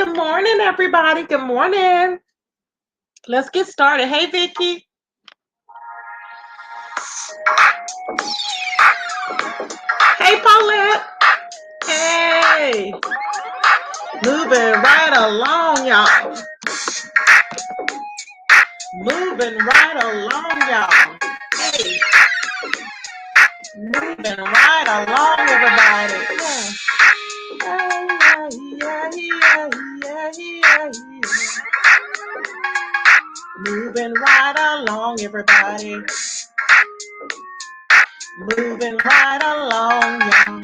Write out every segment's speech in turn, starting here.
Good morning, everybody. Good morning. Let's get started. Hey, Vicky. Hey, Paulette. Hey. Moving right along, y'all. Moving right along, y'all. Hey. Moving right along, everybody. Yeah. Moving right along, everybody. Moving right along, y'all.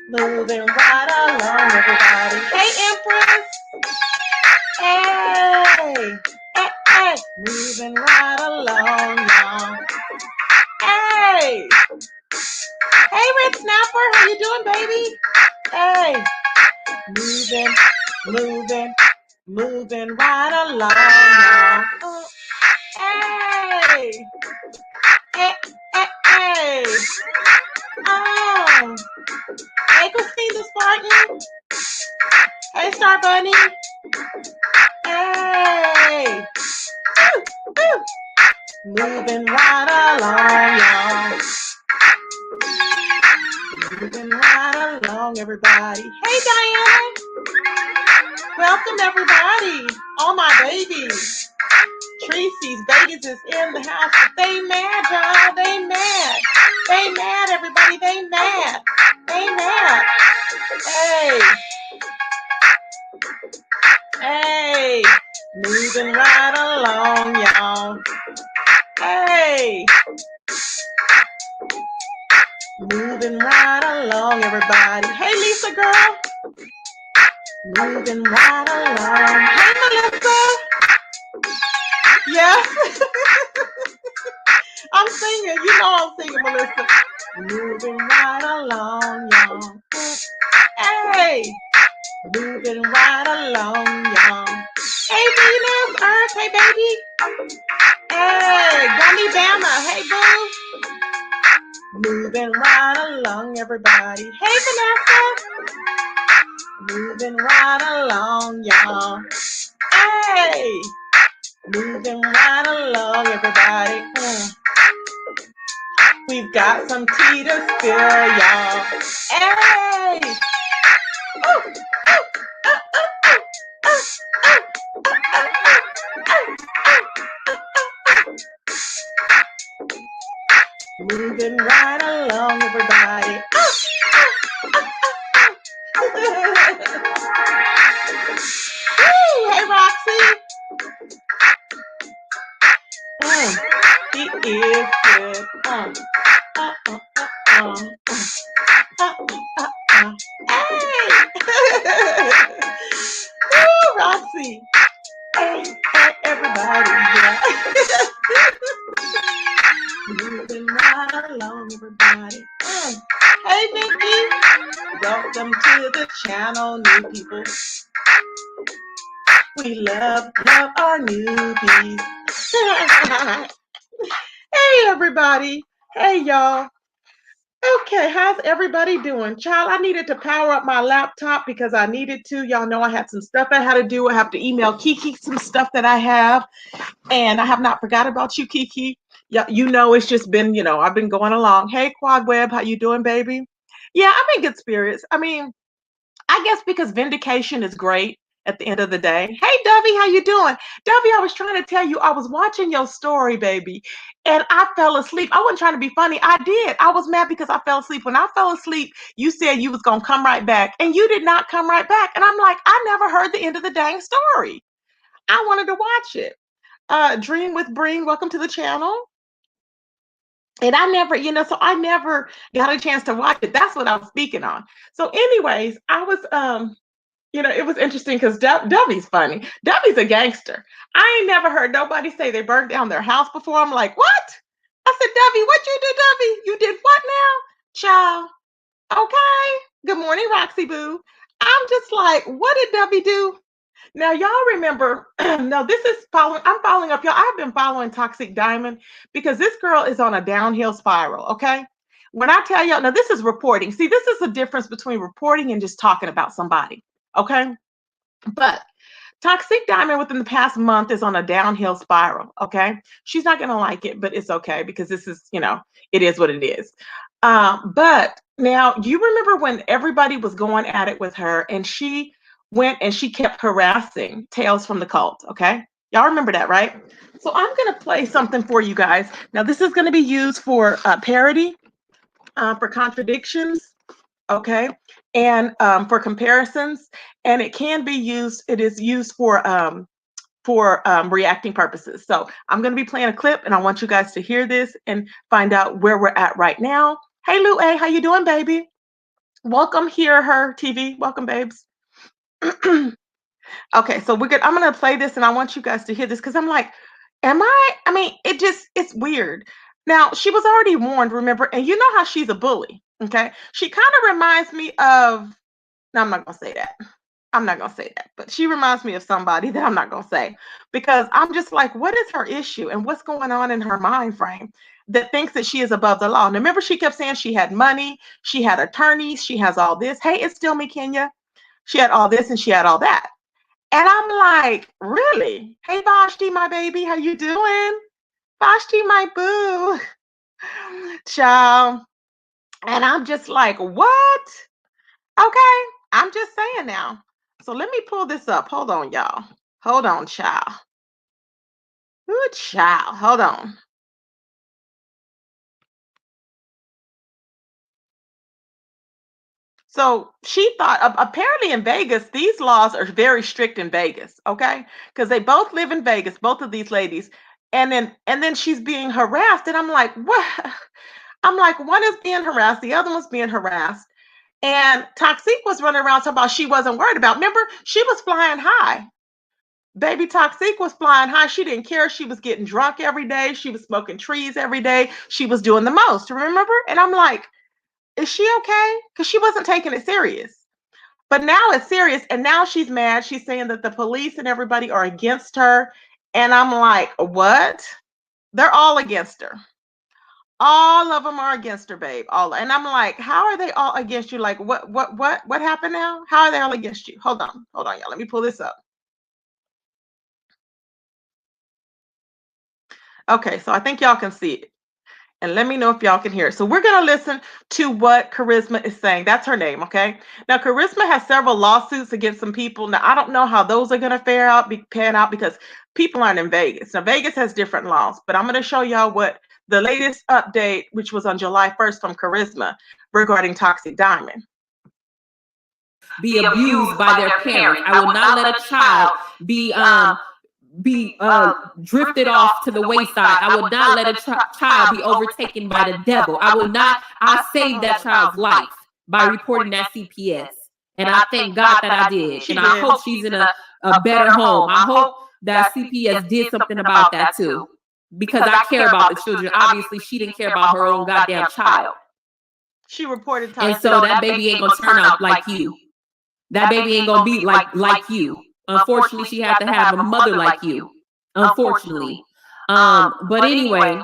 Moving right along, everybody. Hey, Empress. Hey. Moving right along, y'all. Hey. Hey, Red Snapper. How you doing, baby? Hey. Moving right along, y'all. Hey. Hey. Oh. Hey, Christina Spartan. Hey, Star Bunny. Hey. Woo. Moving right along, y'all. Moving right along, everybody. Hey, Diana. Welcome, everybody. All my babies. Tracy's babies is in the house. They mad, y'all. They mad. They mad, everybody. They mad. They mad. Hey. Hey. Moving right along, y'all. Hey. Moving right along, everybody. Hey, Lisa girl. Moving right along. Hey, Melissa. Yeah. I'm singing. You know I'm singing, Melissa. Moving right along, y'all. Hey. Moving right along, y'all. Hey, Venus, Earth. Hey, baby. Hey, Gummy Bama. Hey, boo. Moving right along, everybody. Hey, Vanessa. Moving right along, y'all. Hey. Moving right along, everybody. We've got some tea to spill, y'all. Hey. Moving right along, everybody. Hey, Roxy. He is good. Hey. Woo, Roxy. Hey, everybody. Yeah. Moving right along, everybody. Hey, Vicky. Welcome to the channel, new people. We love our newbies. Hey, everybody. Hey, y'all. Okay, how's everybody doing? Child, I needed to power up my laptop because I needed to. Y'all know I had some stuff I had to do. I have to email Kiki some stuff that I have. And I have not forgot about you, Kiki. Yeah, you know, it's just been, I've been going along. Hey, Quad Web, how you doing, baby? Yeah, I'm in good spirits. I mean, I guess because vindication is great at the end of the day. Hey, Dovey, how you doing? Dovey, I was trying to tell you, I was watching your story, baby, and I fell asleep. I wasn't trying to be funny. I did. I was mad because I fell asleep. When I fell asleep, you said you was going to come right back, and you did not come right back. And I'm like, I never heard the end of the dang story. I wanted to watch it. Dream with Breen, welcome to the channel. And I never, so I never got a chance to watch it. That's what I was speaking on. So, anyways, I was it was interesting because Debbie's funny. Debbie's a gangster. I ain't never heard nobody say they burned down their house before. I'm like, what? I said, Debbie, what you do, Debbie? You did what now? Child. Okay. Good morning, Roxy Boo. I'm just like, what did Debbie do? Now, y'all remember, no, I'm following up, y'all. I've been following Toxiq Diamond because this girl is on a downhill spiral, okay? When I tell y'all, now this is reporting. See, this is the difference between reporting and just talking about somebody. Okay. But Toxiq Diamond within the past month is on a downhill spiral. Okay. She's not going to like it, but it's okay because this is, it is what it is. But now you remember when everybody was going at it with her and she went and she kept harassing Tales from the cult. Okay. Y'all remember that, right? So I'm going to play something for you guys. Now, this is going to be used for parody, for contradictions, okay, and for comparisons, and it can be used. It is used for reacting purposes. So I'm going to be playing a clip, and I want you guys to hear this and find out where we're at right now. Hey, Lou A, how you doing, baby? Welcome here, her TV. Welcome, babes. Okay, so we're good. I'm going to play this, and I want you guys to hear this because I'm like, I mean, it's weird. Now, she was already warned, remember, and you know how she's a bully, okay? She kind of reminds me of, no, I'm not going to say that. I'm not going to say that, but she reminds me of somebody that I'm not going to say because I'm just like, what is her issue and what's going on in her mind frame that thinks that she is above the law? And remember, she kept saying she had money, she had attorneys, she has all this. Hey, it's still me, Kenya. She had all this and she had all that. And I'm like, really? Hey, Vashti, my baby, how you doing? Vashti, my boo. Child. And I'm just like, what? Okay, I'm just saying now. So let me pull this up. Hold on, y'all. Hold on, child. Ooh, child. Hold on. So she thought, apparently in Vegas, these laws are very strict in Vegas, okay? Because they both live in Vegas, both of these ladies. And then she's being harassed. And I'm like, what? I'm like, one is being harassed, the other one's being harassed. And Toxiq was running around talking about she wasn't worried about. Remember, she was flying high. Baby Toxiq was flying high. She didn't care. She was getting drunk every day. She was smoking trees every day. She was doing the most, remember? And I'm like, is she okay? Because she wasn't taking it serious. But now it's serious. And now she's mad. She's saying that the police and everybody are against her. And I'm like, what? They're all against her. All of them are against her, babe. All, and I'm like, how are they all against you? Like, what happened now? How are they all against you? Hold on, y'all. Let me pull this up. Okay, so I think y'all can see it. And let me know if y'all can hear it. So we're going to listen to what Charisma is saying. That's her name, okay? Now, Charisma has several lawsuits against some people. Now, I don't know how those are going to pan out because people aren't in Vegas. Now, Vegas has different laws, but I'm going to show y'all what the latest update, which was on July 1st from Charisma regarding Toxiq Diamond. Be abused by their parents. I will not let a child be drifted off to the wayside. I would not let a child be overtaken by the devil. I saved that child's life by reporting that CPS. And I thank God that I did. And I hope she's in a better home. I hope that CPS did something about that too. Because I care about the children. Obviously, she didn't care about her own goddamn child. She reported Toxiq. And so that baby ain't gonna turn out like you. That baby ain't gonna be like you. Unfortunately, she had to have a mother like you. Unfortunately. But anyway,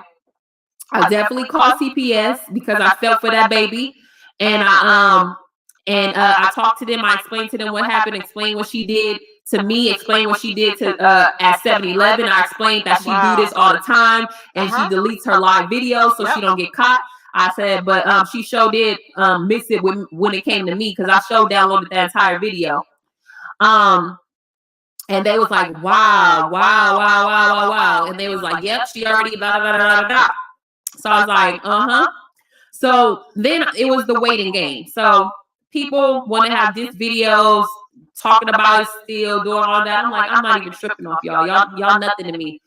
I definitely called CPS because I felt for that baby. And I talked to them. I explained to them what happened, explained what she did to me, explained what she did to at 7-Eleven. I explained that she do this all the time and she deletes her live videos so she don't get caught. I said, but she sure did mix it with when it came to me because I sure downloaded that entire video. And they was like, wow. And they was like, yep, she already blah, blah, blah, blah, blah. So I was like, So then it was the waiting game. So people want to have these videos talking about it still, doing all that. I'm like, I'm not even tripping off y'all. Y'all nothing to me.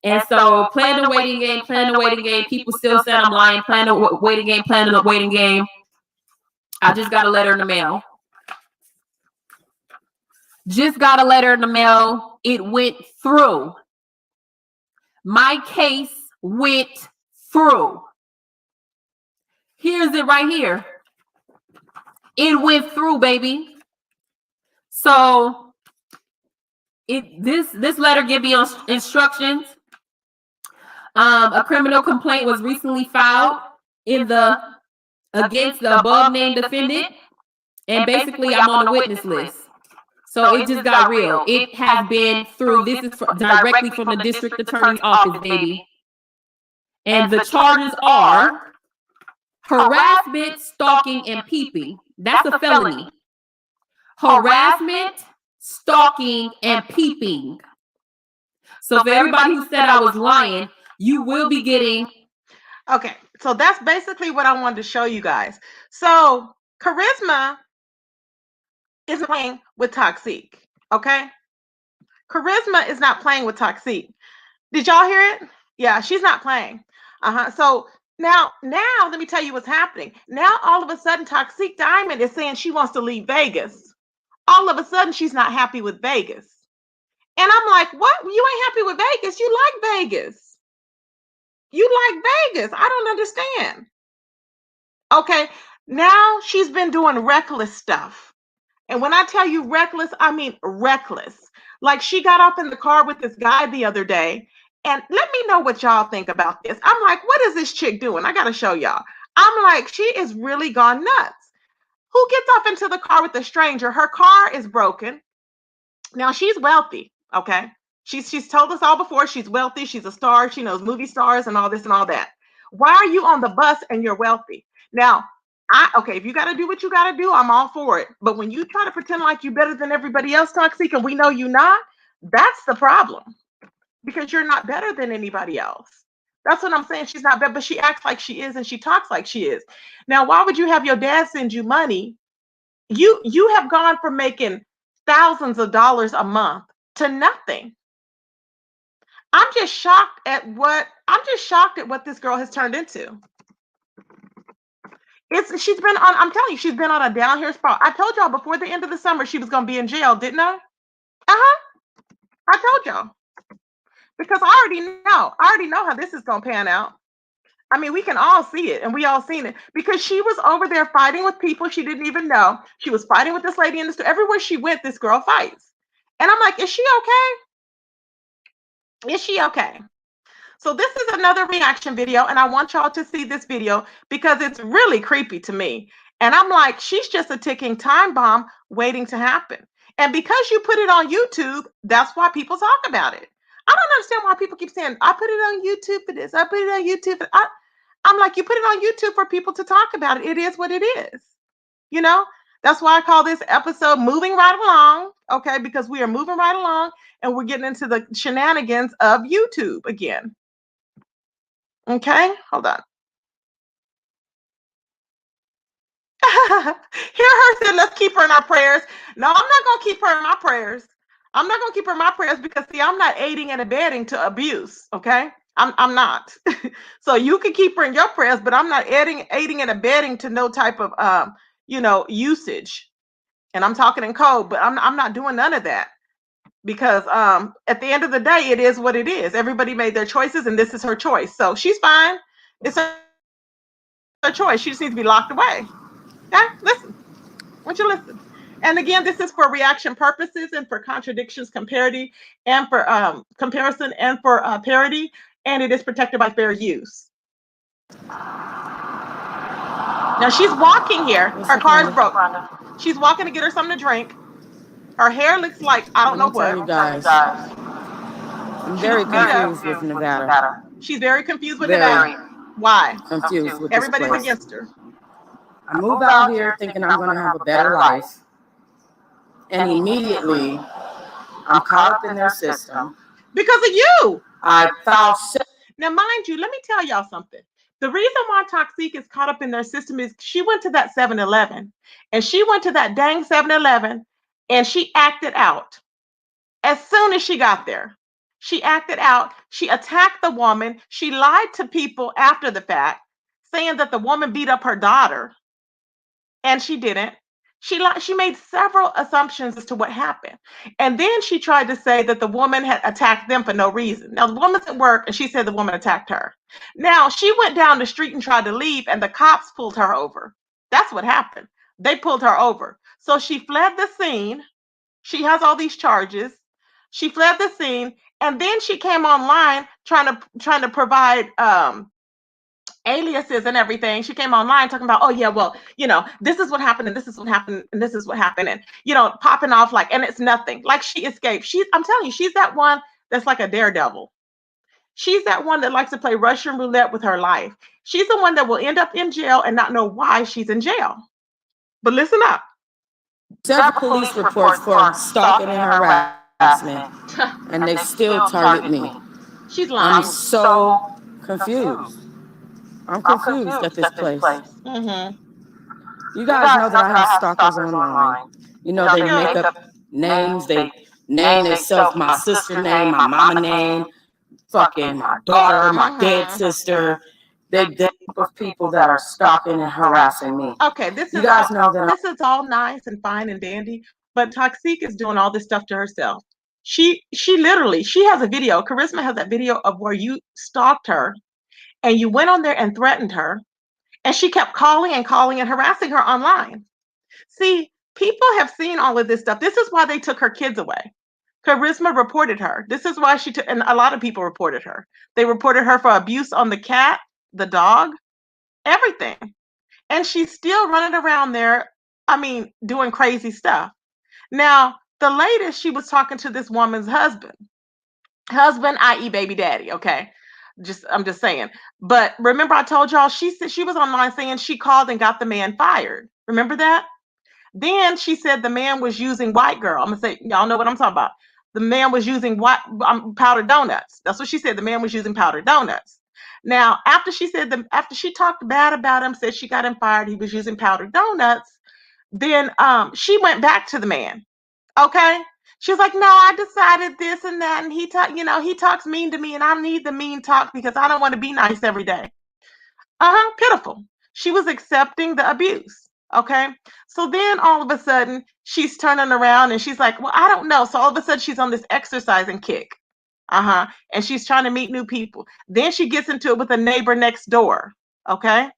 And so playing the waiting game. People still said I'm lying. Playing the waiting game. I just got a letter in the mail. Just got a letter in the mail. It went through. My case went through. Here's it right here. It went through, baby. So this letter gave me instructions. A criminal complaint was recently filed in the against the above named defendant. And basically, I'm on the witness list. So it just got real. It has been through, this is directly from the district attorney's office, baby. And the charges are harassment, stalking, and peeping. That's a felony. Harassment, stalking, and peeping. So for everybody who said I was lying, you will be getting. Okay, so that's basically what I wanted to show you guys. So Charisma is playing with Toxiq, okay? Charisma is not playing with Toxiq. Did y'all hear it? Yeah, she's not playing. So now, let me tell you what's happening. Now, all of a sudden, Toxiq Diamond is saying she wants to leave Vegas. All of a sudden, she's not happy with Vegas. And I'm like, what? You ain't happy with Vegas? You like Vegas. You like Vegas. I don't understand. Okay, now she's been doing reckless stuff. And when I tell you reckless, I mean reckless. Like she got off in the car with this guy the other day. And let me know what y'all think about this. I'm like, what is this chick doing? I got to show y'all. I'm like, she is really gone nuts. Who gets off into the car with a stranger? Her car is broken. Now she's wealthy, okay? She's told us all before she's wealthy. She's a star. She knows movie stars and all this and all that. Why are you on the bus and you're wealthy? Now, okay, if you got to do what you got to do, I'm all for it. But when you try to pretend like you're better than everybody else, Toxiq, and we know you're not, that's the problem. Because you're not better than anybody else. That's what I'm saying. She's not better, but she acts like she is and she talks like she is. Now, why would you have your dad send you money? You have gone from making thousands of dollars a month to nothing. I'm just shocked at what this girl has turned into. She's been on, I'm telling you, she's been on a downhill spiral. I told y'all before the end of the summer she was going to be in jail, didn't I? I told y'all. Because I already know how this is going to pan out. I mean, we can all see it, and we all seen it, because she was over there fighting with people she didn't even know. She was fighting with this lady in the store. Everywhere she went, this girl fights. And I'm like, is she okay? Is she okay? So this is another reaction video, and I want y'all to see this video because it's really creepy to me. And I'm like, she's just a ticking time bomb waiting to happen. And because you put it on YouTube, that's why people talk about it. I don't understand why people keep saying, I put it on YouTube for this. I put it on YouTube. I'm like, you put it on YouTube for people to talk about it. It is what it is. You know, that's why I call this episode Moving Right Along. Okay, because we are moving right along and we're getting into the shenanigans of YouTube again. Okay, hold on. Hear her say, let's keep her in our prayers. No, I'm not going to keep her in my prayers. I'm not going to keep her in my prayers because, see, I'm not aiding and abetting to abuse, okay? I'm not. So you can keep her in your prayers, but I'm not aiding and abetting to no type of, usage. And I'm talking in code, but I'm not doing none of that. Because at the end of the day, it is what it is. Everybody made their choices, and this is her choice. So she's fine. It's her choice. She just needs to be locked away. Okay, listen. I want you to listen. And again, this is for reaction purposes and for contradictions, comparity, and for comparison and for parody, and it is protected by fair use. Now she's walking here. Her car is broke. She's walking to get her something to drink. Her hair looks like I don't know what. You guys, I'm very confused with Nevada. She's very confused with Nevada. Why? Confused with Everybody's this place. against her. I move out here thinking I'm going to have a better life, and immediately I'm caught up in their system because of you. I found. Now, mind you, let me tell y'all something. The reason why Toxiq is caught up in their system is she went to that 7-Eleven, and she went to that dang 7-Eleven, and she acted out. As soon as she got there, she acted out. She attacked the woman. She lied to people after the fact, saying that the woman beat up her daughter, and she didn't. She made several assumptions as to what happened. And then she tried to say that the woman had attacked them for no reason. Now, the woman's at work, and she said the woman attacked her. Now, she went down the street and tried to leave, and the cops pulled her over. That's what happened. They pulled her over. So she fled the scene. She has all these charges. She fled the scene, and then she came online trying to provide aliases and everything. She came online talking about, oh yeah, well, this is what happened, and this is what happened, and this is what happened, and popping off like, and it's nothing. Like she escaped. I'm telling you, she's that one that's like a daredevil. She's that one that likes to play Russian roulette with her life. She's the one that will end up in jail and not know why she's in jail. But listen up. Several police reports for stalking and harassment, and they still target me. She's lying. I'm so confused. I'm confused at this place. Mm-hmm. You guys know that I have stalkers online. They make up names. They name themselves my sister name, my mama name, fucking my daughter, my dead sister. They're the group of people that are stalking and harassing me. Okay, this is all nice and fine and dandy, but Toxiq is doing all this stuff to herself. She literally, she has a video. Charisma has that video of where you stalked her and you went on there and threatened her, and she kept calling and calling and harassing her online. See, people have seen all of this stuff. This is why they took her kids away. Charisma reported her. This is why she took, and a lot of people reported her. They reported her for abuse on the cat, the dog, everything. And she's still running around there, doing crazy stuff. Now, the latest, she was talking to this woman's husband, i.e. baby daddy, okay? I'm just saying. But remember I told y'all, she said she was online saying she called and got the man fired. Remember that? Then she said the man was using white girl. I'm going to say, y'all know what I'm talking about. The man was using powdered donuts. That's what she said. The man was using powdered donuts. Now, after she talked bad about him, said she got him fired, he was using powdered donuts, then she went back to the man. Okay? She was like, no, I decided this and that, and he talks mean to me, and I need the mean talk because I don't want to be nice every day. Pitiful. She was accepting the abuse. Okay. So then all of a sudden she's turning around and she's like, well, I don't know. So all of a sudden she's on this exercising kick. And she's trying to meet new people. Then she gets into it with a neighbor next door. Okay.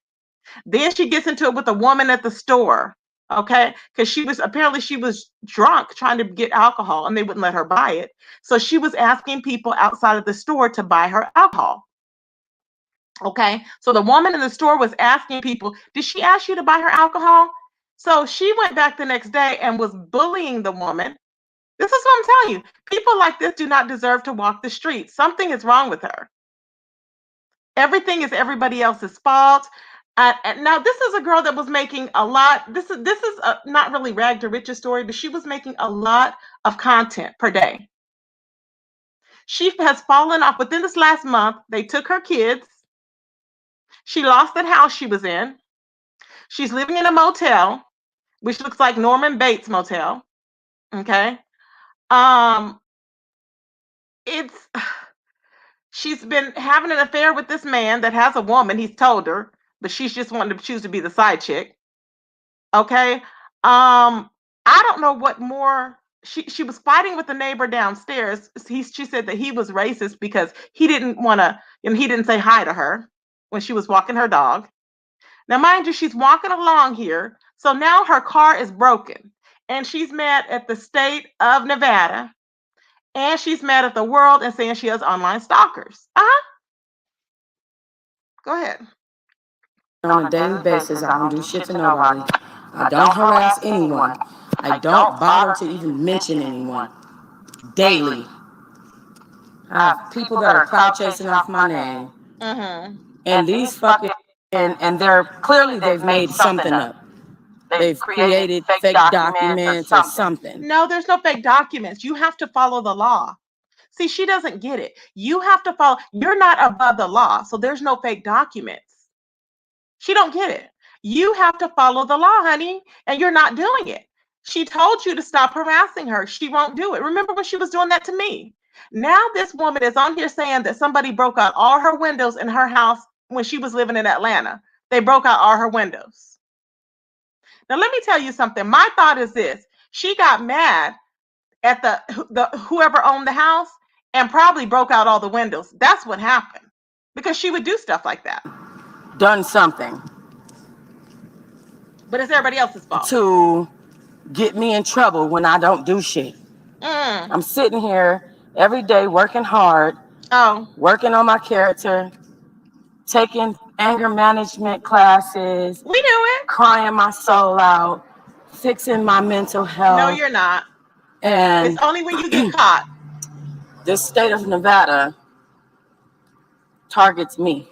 Then she gets into it with a woman at the store. Okay. Because she was drunk trying to get alcohol and they wouldn't let her buy it. So she was asking people outside of the store to buy her alcohol. Okay, so the woman in the store was asking people, did she ask you to buy her alcohol? So she went back the next day and was bullying the woman. This is what I'm telling you. People like this do not deserve to walk the streets. Something is wrong with her. Everything is everybody else's fault. Now, this is a girl that was making a lot. This is not really rag to riches story, but she was making a lot of content per day. She has fallen off. Within this last month, they took her kids. She lost that house she was in. She's living in a motel, which looks like Norman Bates Motel. Okay. She's been having an affair with this man that has a woman, he's told her, but she's just wanting to choose to be the side chick. Okay. I don't know what more. She was fighting with the neighbor downstairs. She said that he was racist because he didn't want to, he didn't say hi to her when she was walking her dog. Now, mind you, she's walking along here. So now her car is broken. And she's mad at the state of Nevada. And she's mad at the world and saying she has online stalkers. Go ahead. On a daily basis, I don't do shit to nobody. I don't harass anyone. I don't bother to even mention anyone. Daily. I have people that are clout chasing off my name. And these fucking, and they're clearly they've made something up. They've created fake documents or something. No, there's no fake documents. You have to follow the law. See, she doesn't get it. You have to follow. You're not above the law, so there's no fake documents. She don't get it. You have to follow the law, honey, and you're not doing it. She told you to stop harassing her. She won't do it. Remember when she was doing that to me? Now this woman is on here saying that somebody broke out all her windows in her house when she was living in Atlanta. They broke out all her windows. Now, let me tell you something. My thought is this. She got mad at the whoever owned the house and probably broke out all the windows. That's what happened. Because she would do stuff like that. Done something. But it's everybody else's fault. To get me in trouble when I don't do shit. I'm sitting here every day working hard. Working on my character. Taking anger management classes. We do it. Crying my soul out, fixing my mental health. No, you're not. And it's only when you get caught. The state of Nevada targets me.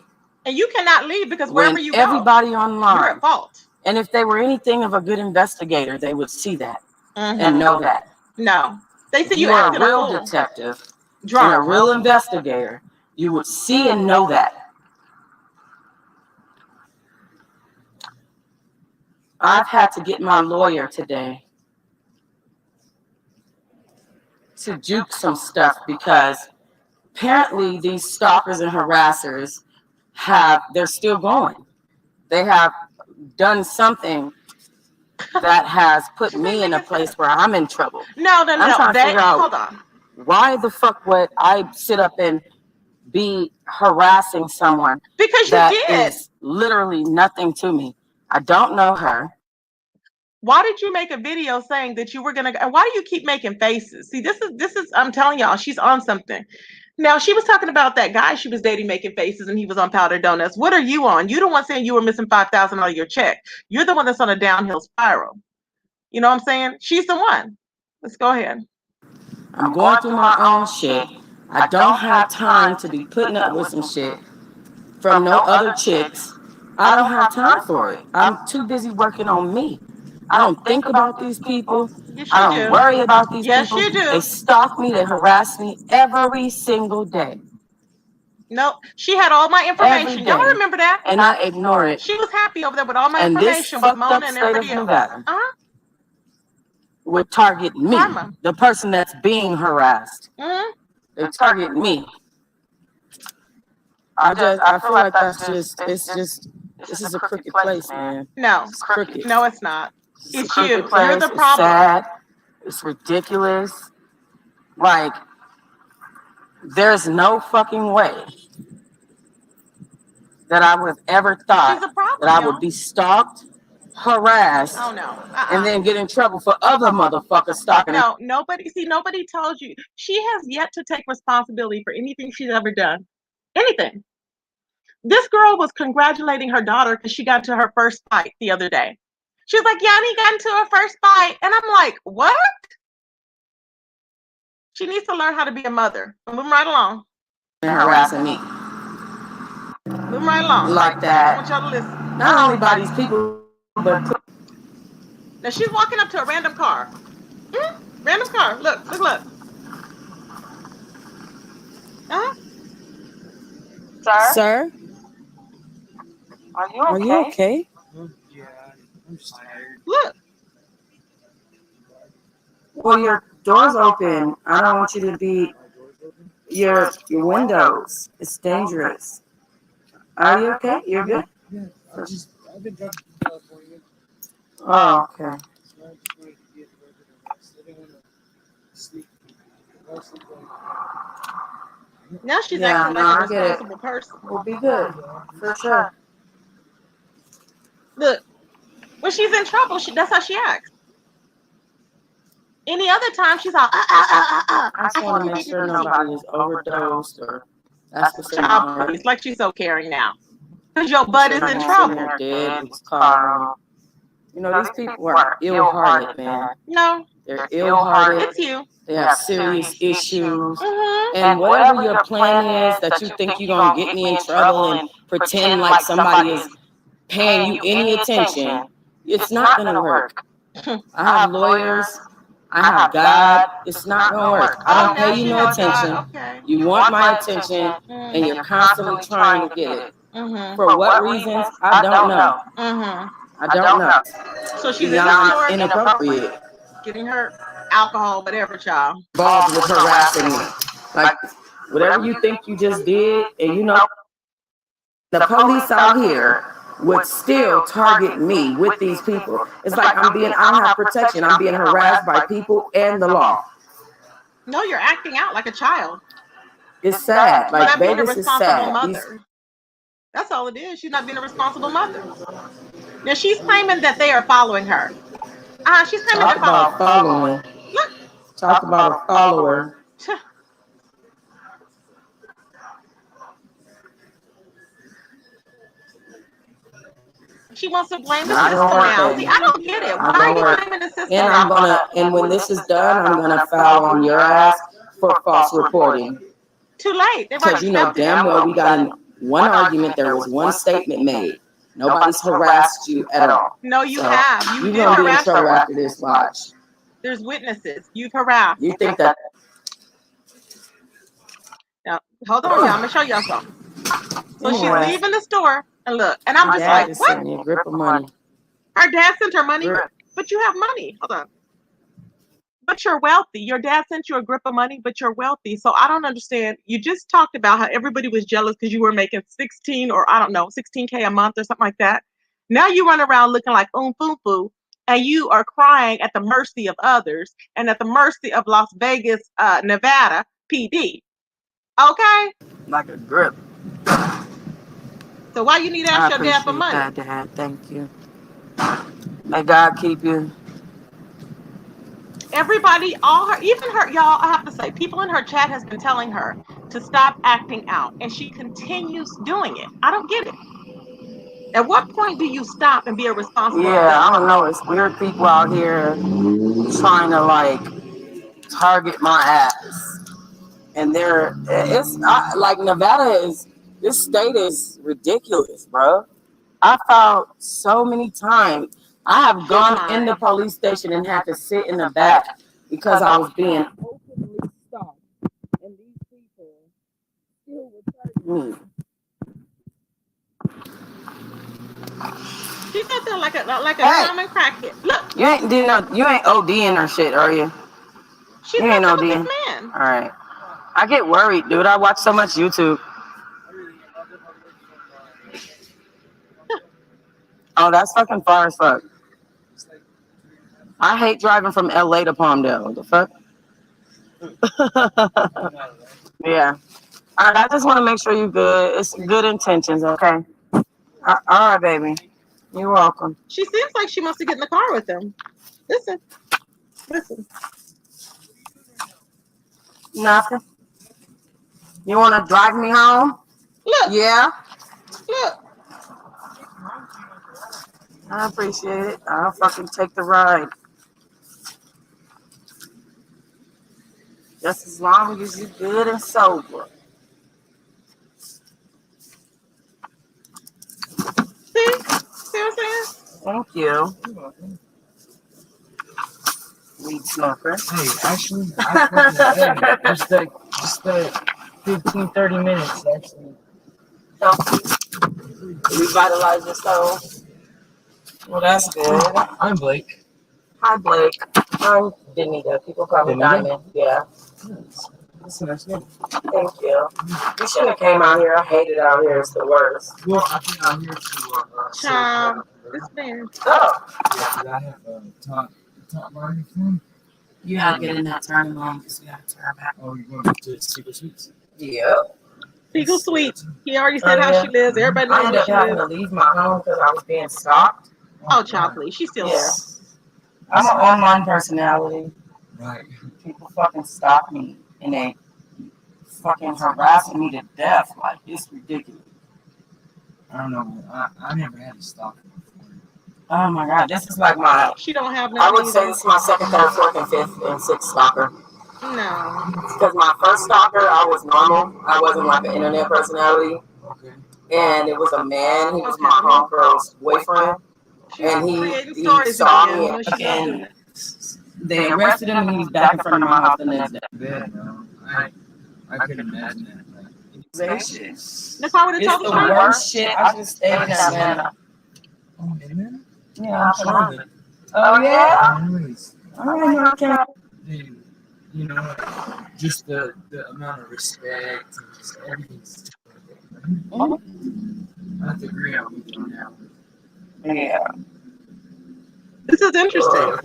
And you cannot leave because wherever you go, everybody online, you're at fault. And if they were anything of a good investigator, they would see that and know that. No. They see you are a real detective and a real investigator, you would see and know that. I've had to get my lawyer today to juke some stuff because apparently these stalkers and harassers they're still going. They have done something that has put me in a place where I'm in trouble. No. I'm trying to figure out, hold on. Why the fuck would I sit up and be harassing someone because that you did. Is literally nothing to me? I don't know her. Why did you make a video saying that you were gonna? And why do you keep making faces? See, this is. I'm telling y'all, she's on something. Now she was talking about that guy she was dating making faces, and he was on powdered donuts. What are you on? You the one saying you were missing $5,000 out of your check. You're the one that's on a downhill spiral. You know what I'm saying? She's the one. Let's go ahead. I'm going through my own shit. I don't have time to be putting up with some shit from no other chicks. I don't have time for it. I'm too busy working on me. I don't think about these people. Yes, I don't worry about these people. Yes, you do. They stalk me. They harass me every single day. No, she had all my information. Y'all remember that? And I ignore it. She was happy over there with all my and information this with Mona and everybody else. Nevada would target me, the person that's being harassed. They target me. I feel like that's just, this is a crooked place, man. No, it's crooked. No, it's not. It's you. Place. You're the problem. It's sad. It's ridiculous. Like, there's no fucking way that I would have ever thought that I would be stalked, harassed, and then get in trouble for other motherfuckers stalking. No, nobody told you. She has yet to take responsibility for anything she's ever done. Anything. This girl was congratulating her daughter because she got to her first fight the other day. She was like, Yanni got into her first fight. And I'm like, what? She needs to learn how to be a mother. Moving right along. Harassing me. Moving right along. Like that. I want y'all to listen. Not only by these people, but... Now she's walking up to a random car. Random car. Look. Sir? Are you okay? Yeah, I'm just tired. Look. Well, your door's open. I don't want you to be your windows. It's dangerous. Are you okay? You're good? Yeah, I've been driving to California. Oh, okay. So I just wanted to get a little bit of rest. I didn't want to sleep. Now she's acting like a responsible person. We'll be good. For sure. Look, when she's in trouble, that's how she acts. Any other time, she's all, I just want to make sure nobody is overdosed or that's what's in my heart. It's like she's so caring now. Because your butt is in trouble. Dead, you know, these people are ill-hearted, man. No. They're ill-hearted. It's you. They have serious issues. And whatever your plan is that you think you're going to get me in trouble and pretend like somebody is paying you any attention, it's not going to work. I have lawyers. I have God. It's not going to work. I don't pay you no attention. You want my attention, and you're constantly trying to get it. For what reasons? I don't know. I don't know. So she's inappropriate. Getting her alcohol, whatever, child. Involved with harassing me. Like, whatever you think you just did, and you know, the police out here would still target me with these people. It's like I don't have protection. I'm being harassed by people and the law. No, you're acting out like a child. It's sad. Like, not being a Vegas is responsible sad. mother. That's all it is. She's not being a responsible mother. Now she's claiming that they are following her. She's claiming they're following. Look. Talk about a follower. She wants to blame the Not system gonna work, now. baby. See, I don't get it. Why Not are gonna you work. blaming the system? And when this is done, I'm gonna file on your ass for false reporting. Too late. They've Because already you know accepted damn it. well we got in one argument. There was one statement made. Nobody's harassed you at all. No, you So have. You you're did gonna be in harass trouble her. after this. Watch. There's witnesses. You've harassed. You think that? Now, hold on, y'all. I'm gonna show y'all something. So she's Anyway. leaving the store, and look, and I'm Your just dad like, just what? sent me a grip of money. Her dad sent her money, Grip. but you have money. Hold on. But you're wealthy. Your dad sent you a grip of money, but you're wealthy. So I don't understand. You just talked about how everybody was jealous because you were making 16 or I don't know, 16K a month or something like that. Now you run around looking like foo foo, and you are crying at the mercy of others and at the mercy of Las Vegas, Nevada PD. Okay? Like a grip. So why you need to ask your dad for money? That, Dad. Thank you. May God keep you. Everybody, all her, even her, y'all, I have to say, people in her chat has been telling her to stop acting out, and she continues doing it. I don't get it. At what point do you stop and be a responsible adult? Yeah, I don't know. It's weird people out here trying to like target my ass, and like Nevada is. This state is ridiculous, bro. I found so many times. I have gone in the police station and had to sit in the back because I was being openly stalked, and these people still were targeting me. She's out there like a Hey. common crackhead. Look, You ain't ODing or shit, are you? she's You ain't not with ODing. this man. All right. I get worried, dude. I watch so much YouTube. Oh, that's fucking far as fuck. I hate driving from LA to Palmdale. The fuck? Yeah. All right, I just want to make sure you're good. It's good intentions, okay? All right, baby. You're welcome. She seems like she wants to get in the car with him. Listen. Nothing. You want to drive me home? Look. Yeah. Look. I appreciate it. I'll fucking take the ride. Just as long as you're good and sober. See what I'm saying? Thank you. Weed smoker. Hey, actually, I just 15, 30 minutes, actually. Help you revitalize your soul. Well, that's good. I'm Blake. Hi, Blake. I'm Denita. People call me Diamond. Yeah. That's a nice name. Thank you. You shouldn't have came out here. I hate it out here. It's the worst. Well, I think I'm here to Child, this man. Oh. yeah, I have top microphone. You gotta get in that turn on because we gotta turn back. Oh, you're going to Secret Suites? Yep. Seagull Sweet. He already said how she lives. Everybody I knows ended where up she having lives. to leave my home because I was being stalked. Oh, child, please. She's still there. I'm an online personality. Right. People fucking stalk me and they fucking harassing me to death. Like, it's ridiculous. I don't know. I never had a stalker before. Oh my god, this is like my. She don't have I nothing. would say this is my second, third, fourth, and fifth, and sixth stalker. No. Because my first stalker, I was normal. I wasn't like an internet personality. Okay. And it was a man. He was my homegirl's boyfriend. And he saw me and they arrested him and he was back in front of my house the next day. Bad, no. I couldn't imagine that. That's why I would have It's told the the worst shit. I just stayed in Atlanta. Oh, amen? Yeah, I'm Charlotte. Charlotte. Oh, yeah? Anyways, All right, okay. and, you know, just the amount of respect and just everything's. I have to agree on with you on that. Yeah. This is interesting.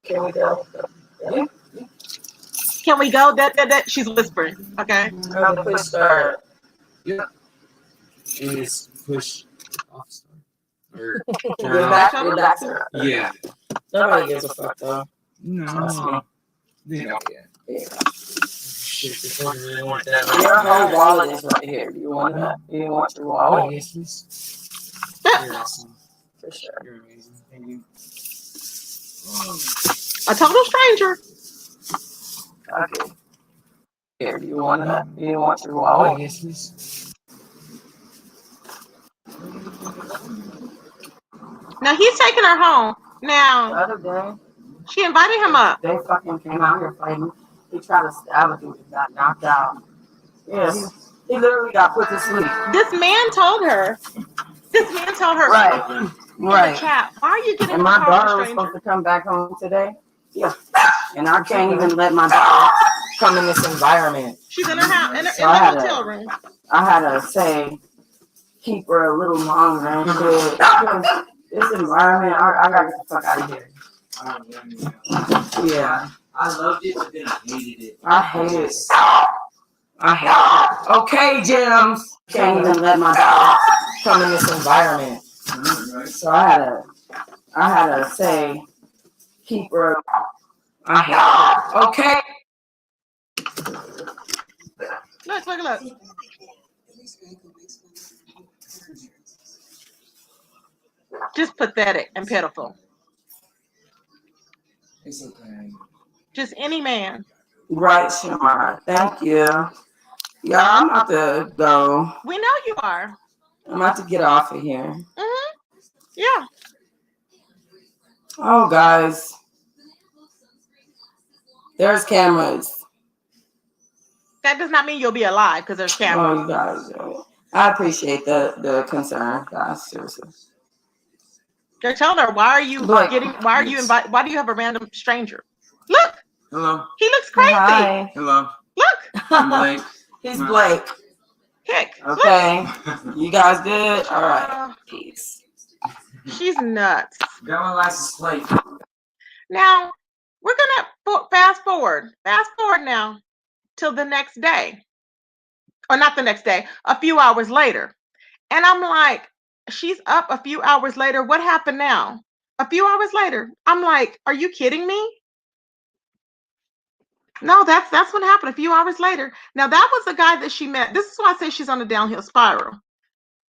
Can we go? Yeah. Can we go? That. She's whispering. Okay. How to push start. Yeah. Is push off start. Or Your back's up. yeah. Nobody gives a fuck though. No. Yeah. Yeah. Shit, if I really want that. Your whole wallet is right here. You want that? You want your wallet? Yes, please. You're awesome. For sure. You're amazing. Thank you. A total stranger. Okay. Here, you want your Oh, wallet? yes, please. Now he's taking her home. The Now other day, she invited him up. they fucking came out here fighting. He tried to stab a dude and got knocked out. Yeah, he literally got put to sleep. This man told her. This man told her Right, in the right. chat, why are you getting And in the my car with a daughter was supposed stranger? to come back home today. Yeah. And I can't even let my daughter come in this environment. She's in her house, in So the hotel room. I had to say, keep her a little longer and shit. Because this environment, I gotta get the fuck out of here. Yeah. I loved it, but then I hated it. I hate it. I hate it. Okay, Gems. Can't even let my daughter come in this environment. So I had to say, keep her. I hate it. Okay. Look. Just pathetic and pitiful. It's okay. Just any man. Right, Shamar. Thank you. Yeah, I'm about to go. We know you are. I'm about to get off of here. Mm-hmm. Yeah. Oh, guys. There's cameras. That does not mean you'll be alive because there's cameras. Oh, you guys. I appreciate the concern, guys. Seriously. They're telling her, why do you have a random stranger? Look. Hello. He looks crazy. Hi. Hello. Look. I'm Blake. He's Blake. Kick. Okay. You guys good? All right. Peace. She's nuts. Got my license plate. Now, we're going to fast forward. Fast forward now till the next day. Or not the next day, a few hours later. And I'm like, she's up a few hours later. What happened now? A few hours later. I'm like, are you kidding me? No, that's what happened a few hours later. Now, that was the guy that she met. This is why I say she's on a downhill spiral.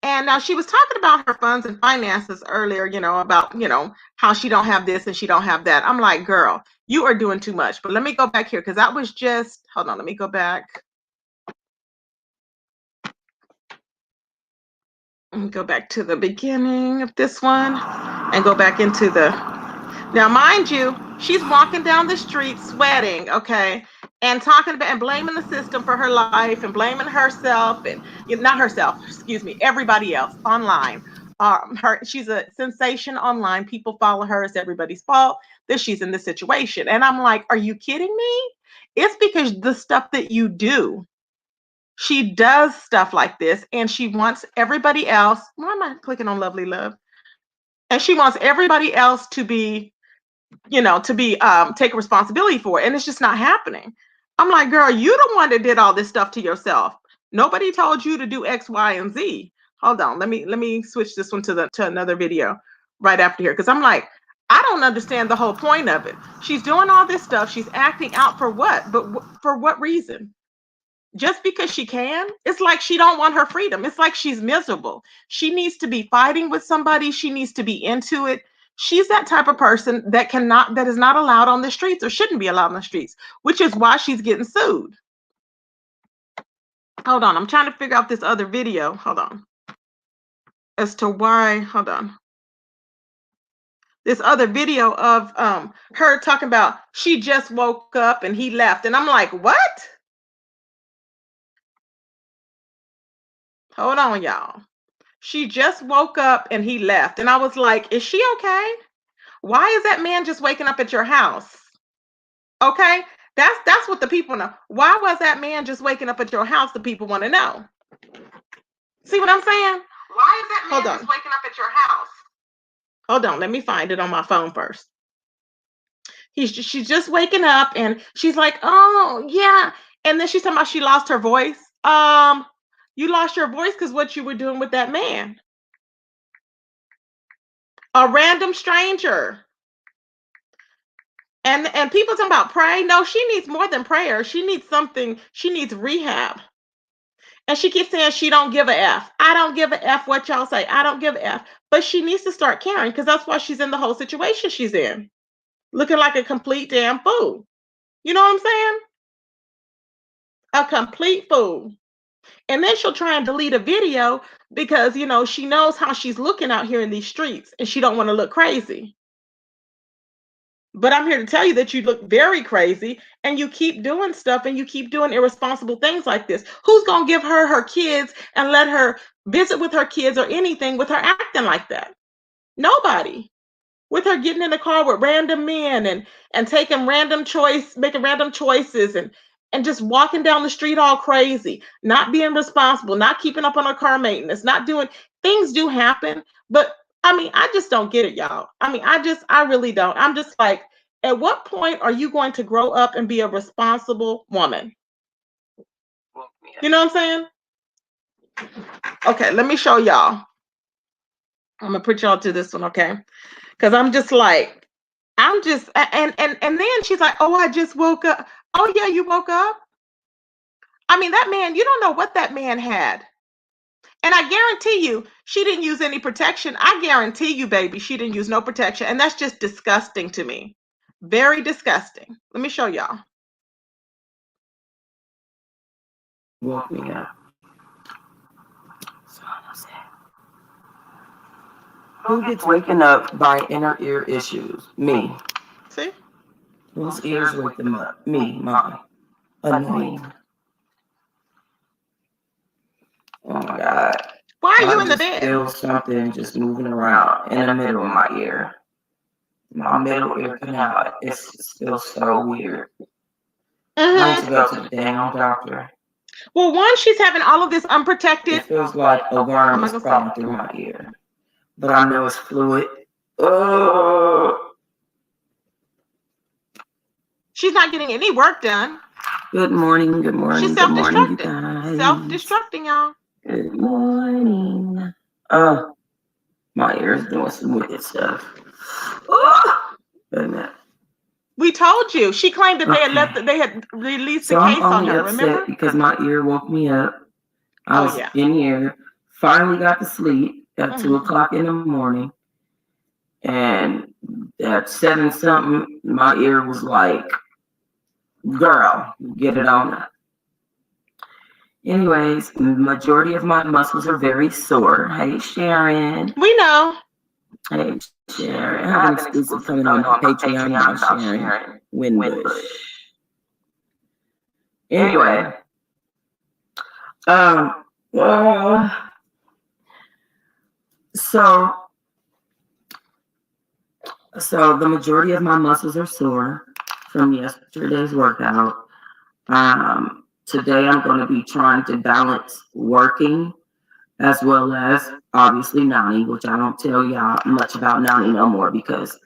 And now she was talking about her funds and finances earlier, about, how she don't have this and she don't have that. I'm like, girl, you are doing too much. But let me go back here because that was just, hold on, let me go back. And go back to the beginning of this one and go back into now, mind you, she's walking down the street sweating, okay, and talking about and blaming the system for her life and blaming herself and not herself, excuse me, everybody else online. She's a sensation online. People follow her. It's everybody's fault that she's in this situation. And I'm like, are you kidding me? It's because the stuff that you do. She does stuff like this and she wants everybody else. Why am I clicking on Lovely Love? And she wants everybody else to be, take responsibility for it. And it's just not happening. I'm like, girl, you the one that did all this stuff to yourself. Nobody told you to do X, Y, and Z. Hold on. Let me switch this one to another video right after here. Because I'm like, I don't understand the whole point of it. She's doing all this stuff. She's acting out for what? But for what reason? Just because she can. It's like she don't want her freedom. It's like she's miserable. She needs to be fighting with somebody. She needs to be into it. She's that type of person that is not allowed on the streets or shouldn't be allowed on the streets, which is why she's getting sued. Hold on. I'm trying to figure out this other video. Hold on. As to why, hold on. This other video of her talking about she just woke up and he left. And I'm like, what? Hold on, y'all. She just woke up and he left. And I was like, is she okay? Why is that man just waking up at your house? Okay? That's what the people know. Why was that man just waking up at your house? The people want to know. See what I'm saying? Why is that man just waking up at your house? Hold on, let me find it on my phone first. She's just waking up and she's like, oh yeah. And then she's talking about she lost her voice. You lost your voice because what you were doing with that man. A random stranger. And people talking about pray. No, she needs more than prayer. She needs something. She needs rehab. And she keeps saying she don't give a F. I don't give a F what y'all say. I don't give a F. But she needs to start caring because that's why she's in the whole situation she's in. Looking like a complete damn fool. You know what I'm saying? A complete fool. And then she'll try and delete a video because, she knows how she's looking out here in these streets and she don't want to look crazy. But I'm here to tell you that you look very crazy and you keep doing stuff and you keep doing irresponsible things like this. Who's going to give her kids and let her visit with her kids or anything with her acting like that? Nobody. With her getting in the car with random men and taking making random choices and just walking down the street all crazy, not being responsible, not keeping up on her car maintenance, not doing things do happen. But I mean, I just don't get it, y'all. I mean, I really don't. I'm just like, at what point are you going to grow up and be a responsible woman? You know what I'm saying? Okay, let me show y'all. I'm gonna put y'all to this one, okay? Because I'm just like, and then she's like, oh, I just woke up. Oh yeah, you woke up. I mean, that man, you don't know what that man had. And I guarantee you, she didn't use any protection. I guarantee you, baby, she didn't use no protection. And that's just disgusting to me. Very disgusting. Let me show y'all. Woke me up. Who gets waken up by inner ear issues? Me. See? Whose ears wake them up? Me, mine. Annoying. Oh my God. Why are you in the just bed? feel something just moving around in the middle of my ear. My middle ear canal. It feels so weird. I need to go to the damn doctor. Well, one, she's having all of this unprotected. It feels like a worm is crawling through my ear. But I know it's fluid. Oh. She's not getting any work done. Good morning, good morning, She's good morning, you self-destructing. guys. Self-destructing, y'all. Good morning. Oh, my ear's doing some wicked stuff. Oh, goodness. We told you. She claimed that they had released the case on her. Remember? Because my ear woke me up. I was in here. Finally got to sleep at 2:00 in the morning, and at 7 something, my ear was like, "Girl, get it on up." Anyways, the majority of my muscles are very sore. Hey, Sharon. We know. Hey, Sharon. I have an exclusive coming on Patreon about Sharon Winbush. Anyway, so the majority of my muscles are sore from yesterday's workout. Today I'm going to be trying to balance working as well as obviously Nani, which I don't tell y'all much about Nani no more because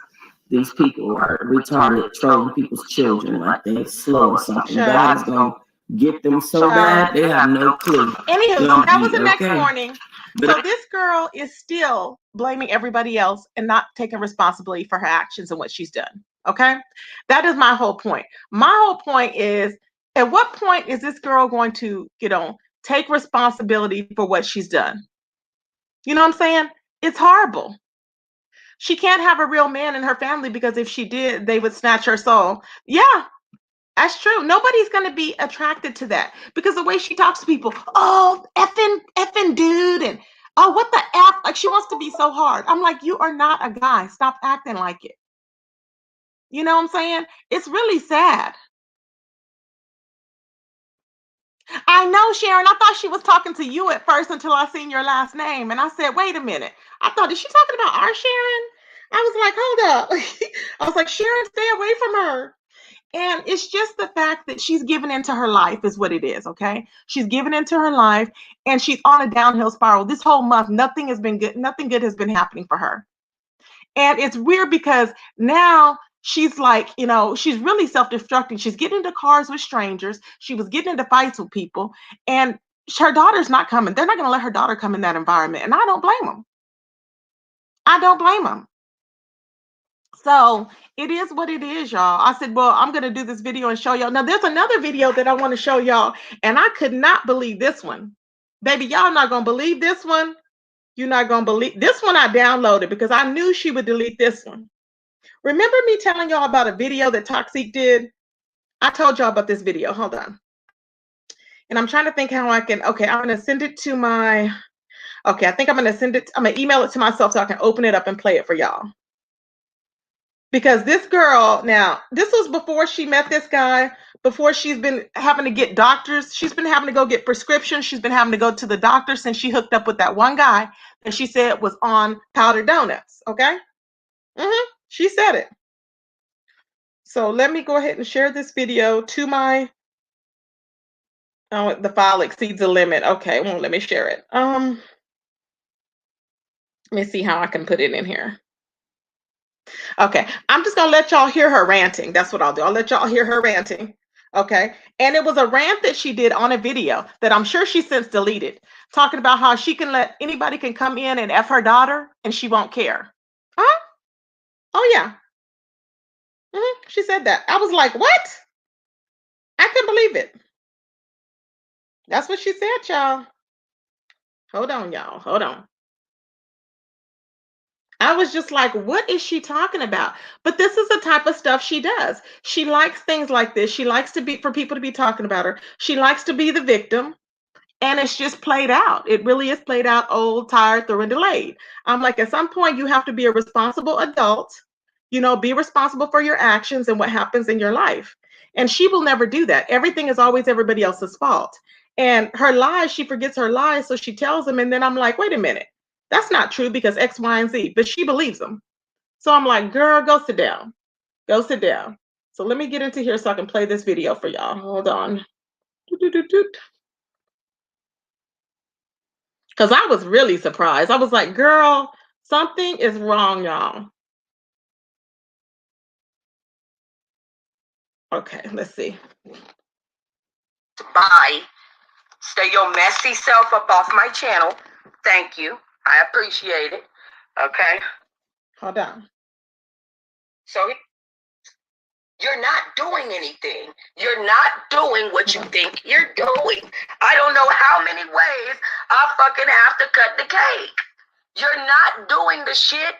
these people are retarded, trolling people's children like they slow or something. God is going to get them so bad they have no clue. Anywho, that was the next morning. So this girl is still blaming everybody else and not taking responsibility for her actions and what she's done. Okay? That is my whole point. My whole point is, at what point is this girl going to, take responsibility for what she's done? You know what I'm saying? It's horrible. She can't have a real man in her family because if she did, they would snatch her soul. Yeah, that's true. Nobody's going to be attracted to that because the way she talks to people, oh, effing dude, and oh, what the F? Like, she wants to be so hard. I'm like, you are not a guy. Stop acting like it. You know what I'm saying? It's really sad. I know, Sharon. I thought she was talking to you at first until I seen your last name. And I said, wait a minute. I thought, is she talking about our Sharon? I was like, hold up. I was like, Sharon, stay away from her. And it's just the fact that she's given into her life is what it is, okay? She's given into her life and she's on a downhill spiral. This whole month, nothing has been good. Nothing good has been happening for her. And it's weird because now she's like, she's really self-destructing. She's getting into cars with strangers. She was getting into fights with people. And her daughter's not coming. They're not going to let her daughter come in that environment. And I don't blame them. I don't blame them. So it is what it is, y'all. I said, well, I'm going to do this video and show y'all. Now, there's another video that I want to show y'all. And I could not believe this one. Baby, y'all not gonna believe this one. You're not gonna believe this one. I downloaded because I knew she would delete this one. Remember me telling y'all about a video that Toxiq did? I told y'all about this video. Hold on. And I'm trying to think how I can. Okay, I'm gonna send it to my. Okay, I think I'm gonna send it. I'm gonna email it to myself so I can open it up and play it for y'all. Because this girl, now, this was before she met this guy, before she's been having to get doctors. She's been having to go get prescriptions. She's been having to go to the doctor since she hooked up with that one guy that she said was on powdered donuts. Okay? She said it. So let me go ahead and share this video to my. Oh, the file exceeds the limit. Okay, won't let me share it. Let me see how I can put it in here. Okay, I'm just gonna let y'all hear her ranting. That's what I'll do. I'll let y'all hear her ranting. Okay, and it was a rant that she did on a video that I'm sure she since deleted, talking about how she can let anybody can come in and F her daughter and she won't care. Huh? Oh yeah. She said that. I was like, what? I couldn't believe it. That's what she said, y'all. Hold on, y'all. Hold on. I was just like, what is she talking about? But this is the type of stuff she does. She likes things like this. She likes to be for people to be talking about her. She likes to be the victim. And it's just played out. It really is played out old, tired, through and delayed. I'm like, at some point, you have to be a responsible adult, be responsible for your actions and what happens in your life. And she will never do that. Everything is always everybody else's fault. And her lies, she forgets her lies. So she tells them. And then I'm like, wait a minute. That's not true because X, Y, and Z. But she believes them. So I'm like, girl, go sit down. Go sit down. So let me get into here so I can play this video for y'all. Hold on. Because I was really surprised. I was like, girl, something is wrong, y'all. Okay, let's see. Bye. Stay your messy self up off my channel. Thank you. I appreciate it. Okay. Hold on. So you're not doing anything. You're not doing what you think you're doing. I don't know how many ways I fucking have to cut the cake. You're not doing the shit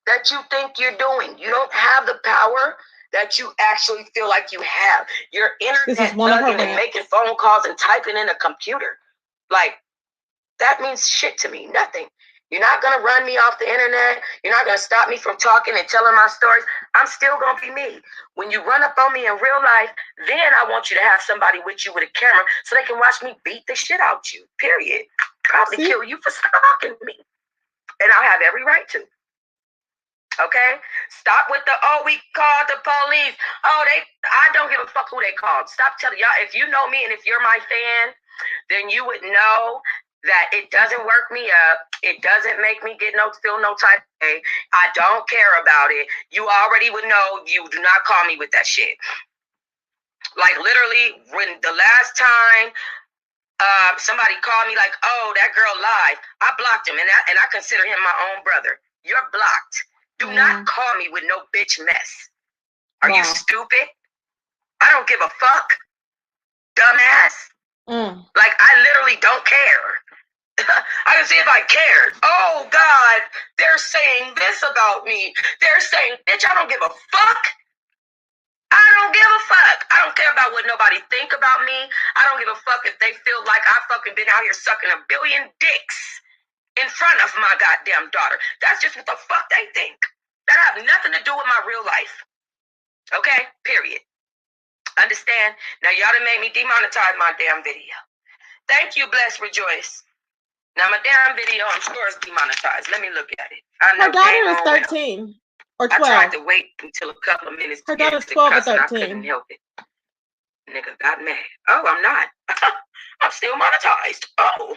that you think you're doing. You don't have the power that you actually feel like you have. Your internet thugging and making phone calls and typing in a computer. Like, that means shit to me. Nothing. You're not going to run me off the internet. You're not going to stop me from talking and telling my stories. I'm still going to be me. When you run up on me in real life, then I want you to have somebody with you with a camera so they can watch me beat the shit out you. Period. Probably kill you for stalking me. And I have every right to. Okay? Stop with the, oh, we called the police. Oh, I don't give a fuck who they called. Stop telling y'all. If you know me and if you're my fan, then you would know that it doesn't work me up. It doesn't make me feel no type of way. I don't care about it. You already would know. You do not call me with that shit. Like, literally, when the last time somebody called me like, oh, that girl lied, I blocked him, and I consider him my own brother. You're blocked. Do not call me with no bitch mess. Are you stupid? I don't give a fuck, dumbass. Like, I literally don't care. I can see if I cared. Oh, God, they're saying this about me. They're saying, bitch, I don't give a fuck. I don't give a fuck. I don't care about what nobody think about me. I don't give a fuck if they feel like I fucking been out here sucking a billion dicks in front of my goddamn daughter. That's just what the fuck they think. That have nothing to do with my real life. Okay? Period. Understand? Now, y'all done made me demonetize my damn video. Thank you, Bless Rejoice. Now, my damn video, I'm sure it's demonetized. Let me look at it. I know her daughter is 13 or 12. I tried to wait until a couple of minutes to her get daughter's to 12 cuss, or 13. and I couldn't help it. Nigga got mad. Oh, I'm not. I'm still monetized. Oh.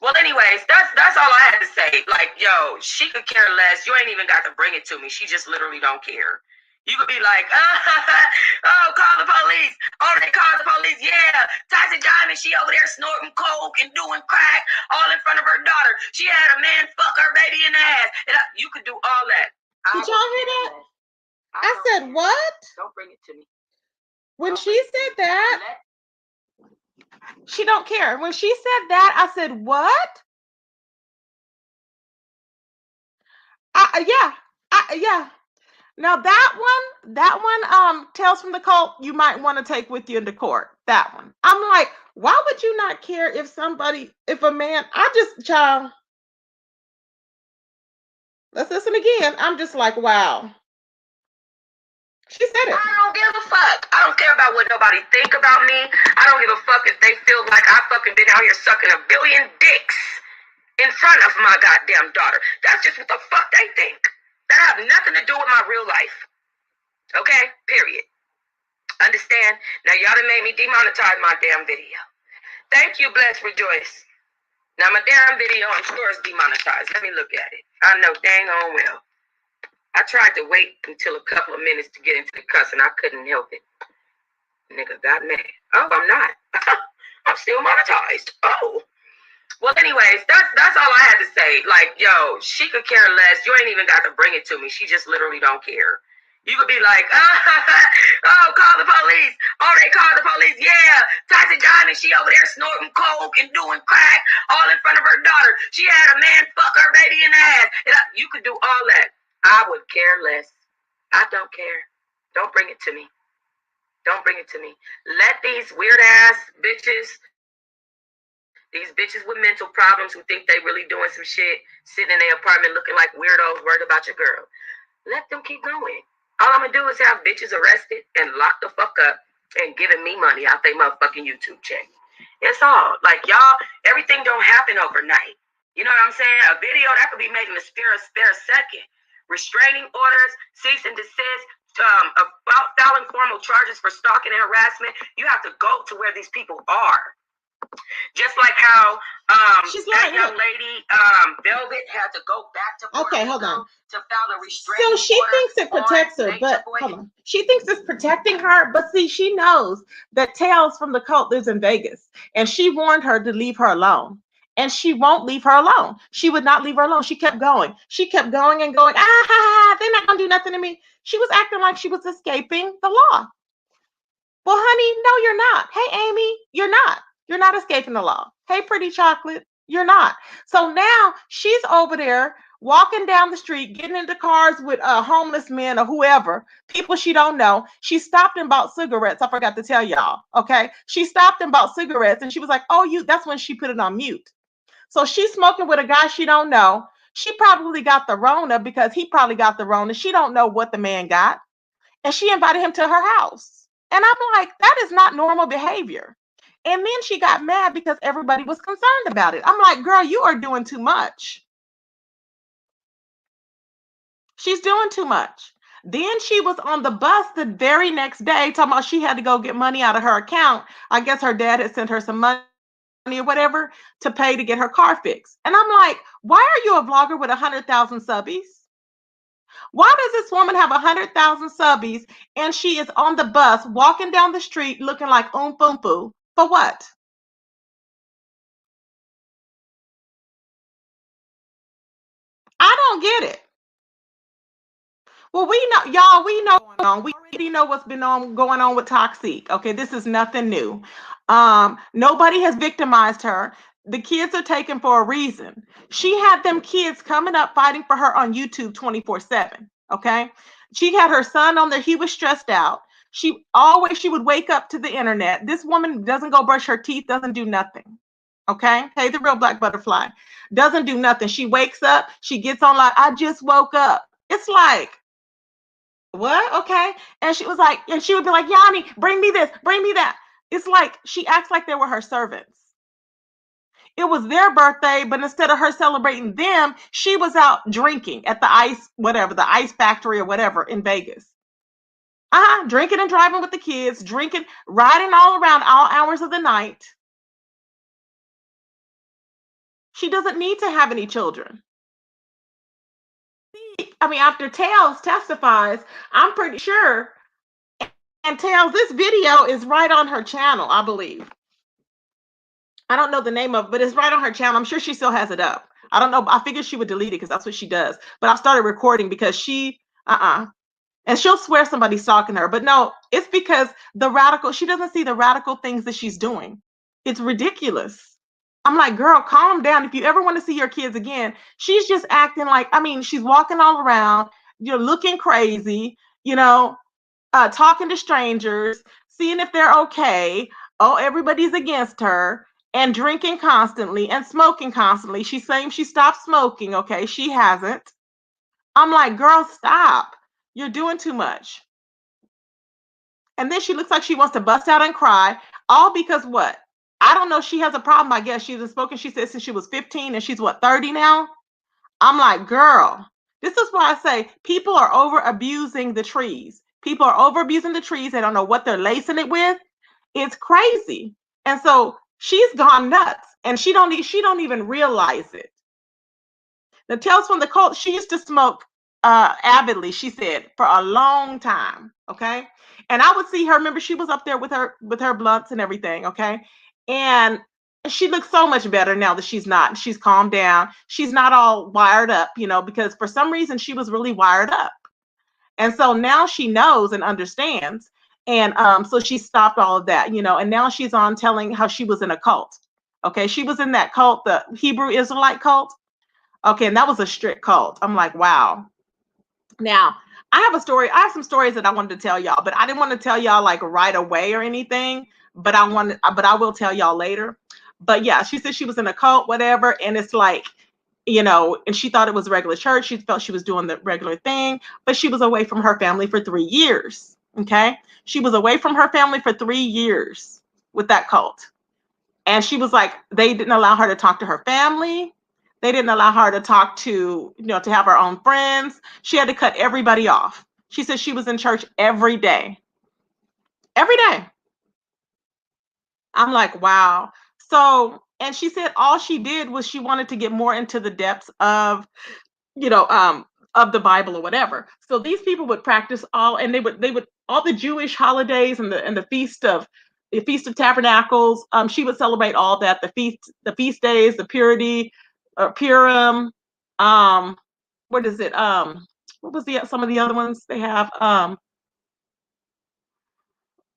Well, anyways, that's all I had to say. Like, yo, she could care less. You ain't even got to bring it to me. She just literally don't care. You could be like, oh, call the police. Oh, they called the police. Yeah, Toxiq Diamond, she over there snorting coke and doing crack all in front of her daughter. She had a man fuck her baby in the ass. And you could do all that. Did y'all hear that? I said, what? Don't bring it to me. When she said that, She don't care. When she said that, I said, what? Yeah. Yeah. Now that one, Tales from the Cult, you might want to take with you into court. That one. I'm like, why would you not care if a man, child, let's listen again. I'm just like, wow. She said it. I don't give a fuck. I don't care about what nobody think about me. I don't give a fuck if they feel like I fucking been out here sucking a billion dicks in front of my goddamn daughter. That's just what the fuck they think. That have nothing to do with my real life. Okay? Period. Understand? Now y'all done made me demonetize my damn video. Thank you, Bless Rejoice. Now my damn video, I'm sure is demonetized. Let me look at it. I know dang on well. I tried to wait until a couple of minutes to get into the cuss and I couldn't help it. Nigga got mad. Oh, I'm not. I'm still monetized. Oh. Well, anyways, that's all I had to say. Like, yo, she could care less. You ain't even got to bring it to me. She just literally don't care. You could be like, oh, call the police. Oh, they called the police. Yeah, Toxiq Diamond, she over there snorting coke and doing crack all in front of her daughter. She had a man fuck her baby in the ass. You could do all that. I would care less. I don't care. Don't bring it to me. Don't bring it to me. Let these weird ass bitches, these bitches with mental problems who think they really doing some shit, sitting in their apartment looking like weirdos worried about your girl. Let them keep going. All I'm gonna do is have bitches arrested and locked the fuck up and giving me money out their motherfucking YouTube check. It's all. Like, y'all, everything don't happen overnight. You know what I'm saying? A video that could be made in a spare second. Restraining orders, cease and desist, about filing formal charges for stalking and harassment. You have to go to where these people are. Just like how that young lady, Velvet, had to go back to Puerto Rico hold on. to file a restraining order. So she thinks it protects her, but hold on. She thinks it's protecting her, but see, she knows that Tales from the Cult lives in Vegas, and she warned her to leave her alone. And she won't leave her alone. She would not leave her alone. She kept going. She kept going and going. They're not going to do nothing to me. She was acting like she was escaping the law. Well, honey, no, you're not. Hey, Amy, you're not. You're not escaping the law. Hey, Pretty Chocolate, you're not. So now she's over there walking down the street, getting into cars with homeless men or whoever, people she don't know. She stopped and bought cigarettes. I forgot to tell y'all, okay? She stopped and bought cigarettes, and she was like, oh, that's when she put it on mute. So she's smoking with a guy she don't know. She probably got the Rona because he probably got the Rona. She don't know what the man got. And she invited him to her house. And I'm like, that is not normal behavior. And then she got mad because everybody was concerned about it. I'm like, girl, you are doing too much. She's doing too much. Then she was on the bus the very next day talking about she had to go get money out of her account. I guess her dad had sent her some money or whatever to pay to get her car fixed. And I'm like, why are you a vlogger with 100,000 subbies? Why does this woman have 100,000 subbies and she is on the bus walking down the street looking like boom boo? For what? I don't get it. Well, we know, y'all, we know what's going on. We already know what's been going on with Toxiq. Okay, this is nothing new. Nobody has victimized her. The kids are taken for a reason. She had them kids coming up fighting for her on YouTube 24/7. Okay, she had her son on there. He was stressed out. She would wake up to the internet. This woman doesn't go brush her teeth, doesn't do nothing. Okay, hey, the real black butterfly doesn't do nothing. She wakes up, she gets on like, I just woke up. It's like, what? Okay. And she was like, and she would be like, Yanni, bring me this, bring me that. It's like she acts like they were her servants. It was their birthday, but instead of her celebrating them, she was out drinking at the ice factory or whatever in Vegas. Drinking and driving with the kids, drinking, riding all around all hours of the night. She doesn't need to have any children. I mean, after Tales testifies, I'm pretty sure, and Tales, this video is right on her channel, I believe. I don't know the name of it, but it's right on her channel. I'm sure she still has it up. I don't know. I figured she would delete it because that's what she does. But I started recording because she, and she'll swear somebody's stalking her. But no, it's because she doesn't see the radical things that she's doing. It's ridiculous. I'm like, girl, calm down. If you ever want to see your kids again, she's just acting like, I mean, she's walking all around, you're looking crazy, you know, talking to strangers, seeing if they're okay. Oh, everybody's against her, and drinking constantly and smoking constantly. She's saying she stopped smoking. Okay, she hasn't. I'm like, girl, stop. You're doing too much. And then she looks like she wants to bust out and cry, all because what? I don't know. She has a problem, I guess. She's been smoking, she said, since she was 15, and she's what, 30 now? I'm like, girl, this is why I say people are over abusing the trees. People are over abusing the trees. They don't know what they're lacing it with. It's crazy. And so she's gone nuts, and she don't even realize it. The Tales from the Cult, she used to smoke avidly, she said, for a long time. Okay. And I would see her, remember, she was up there with her blunts and everything, okay? And she looks so much better now that she's calmed down. She's not all wired up, because for some reason she was really wired up. And so now she knows and understands. And so she stopped all of that, and now she's on telling how she was in a cult. Okay, she was in that cult, the Hebrew Israelite cult. Okay, and that was a strict cult. I'm like, wow. Now, I have a story. I have some stories that I wanted to tell y'all, but I didn't want to tell y'all like right away or anything. But I will tell y'all later. But yeah, she said she was in a cult, whatever, and it's like, and she thought it was regular church. She felt she was doing the regular thing, but she was away from her family for 3 years. Okay, she was away from her family for 3 years with that cult. And she was like, they didn't allow her to talk to her family. They didn't allow her to talk to, to have her own friends. She had to cut everybody off. She said she was in church every day. Every day. I'm like, wow. So, and she said all she did was she wanted to get more into the depths of, you know, um, of the Bible or whatever. So these people would practice all, and they would all the Jewish holidays and the feast of tabernacles. She would celebrate all that, the feast days, the purity, or Purim. Um, what is it? What was the some of the other ones they have?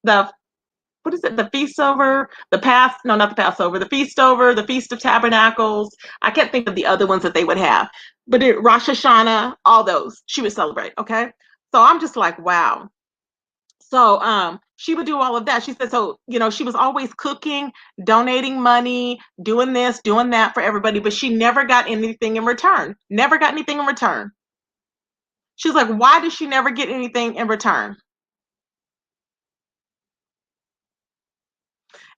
The what is it? The feast over the past? No, not the Passover. The feast over the Feast of Tabernacles. I can't think of the other ones that they would have, but Rosh Hashanah, all those she would celebrate. Okay, so I'm just like, wow. So she would do all of that. She said, so she was always cooking, donating money, doing this, doing that for everybody, but she never got anything in return. Never got anything in return. She's like, why does she never get anything in return?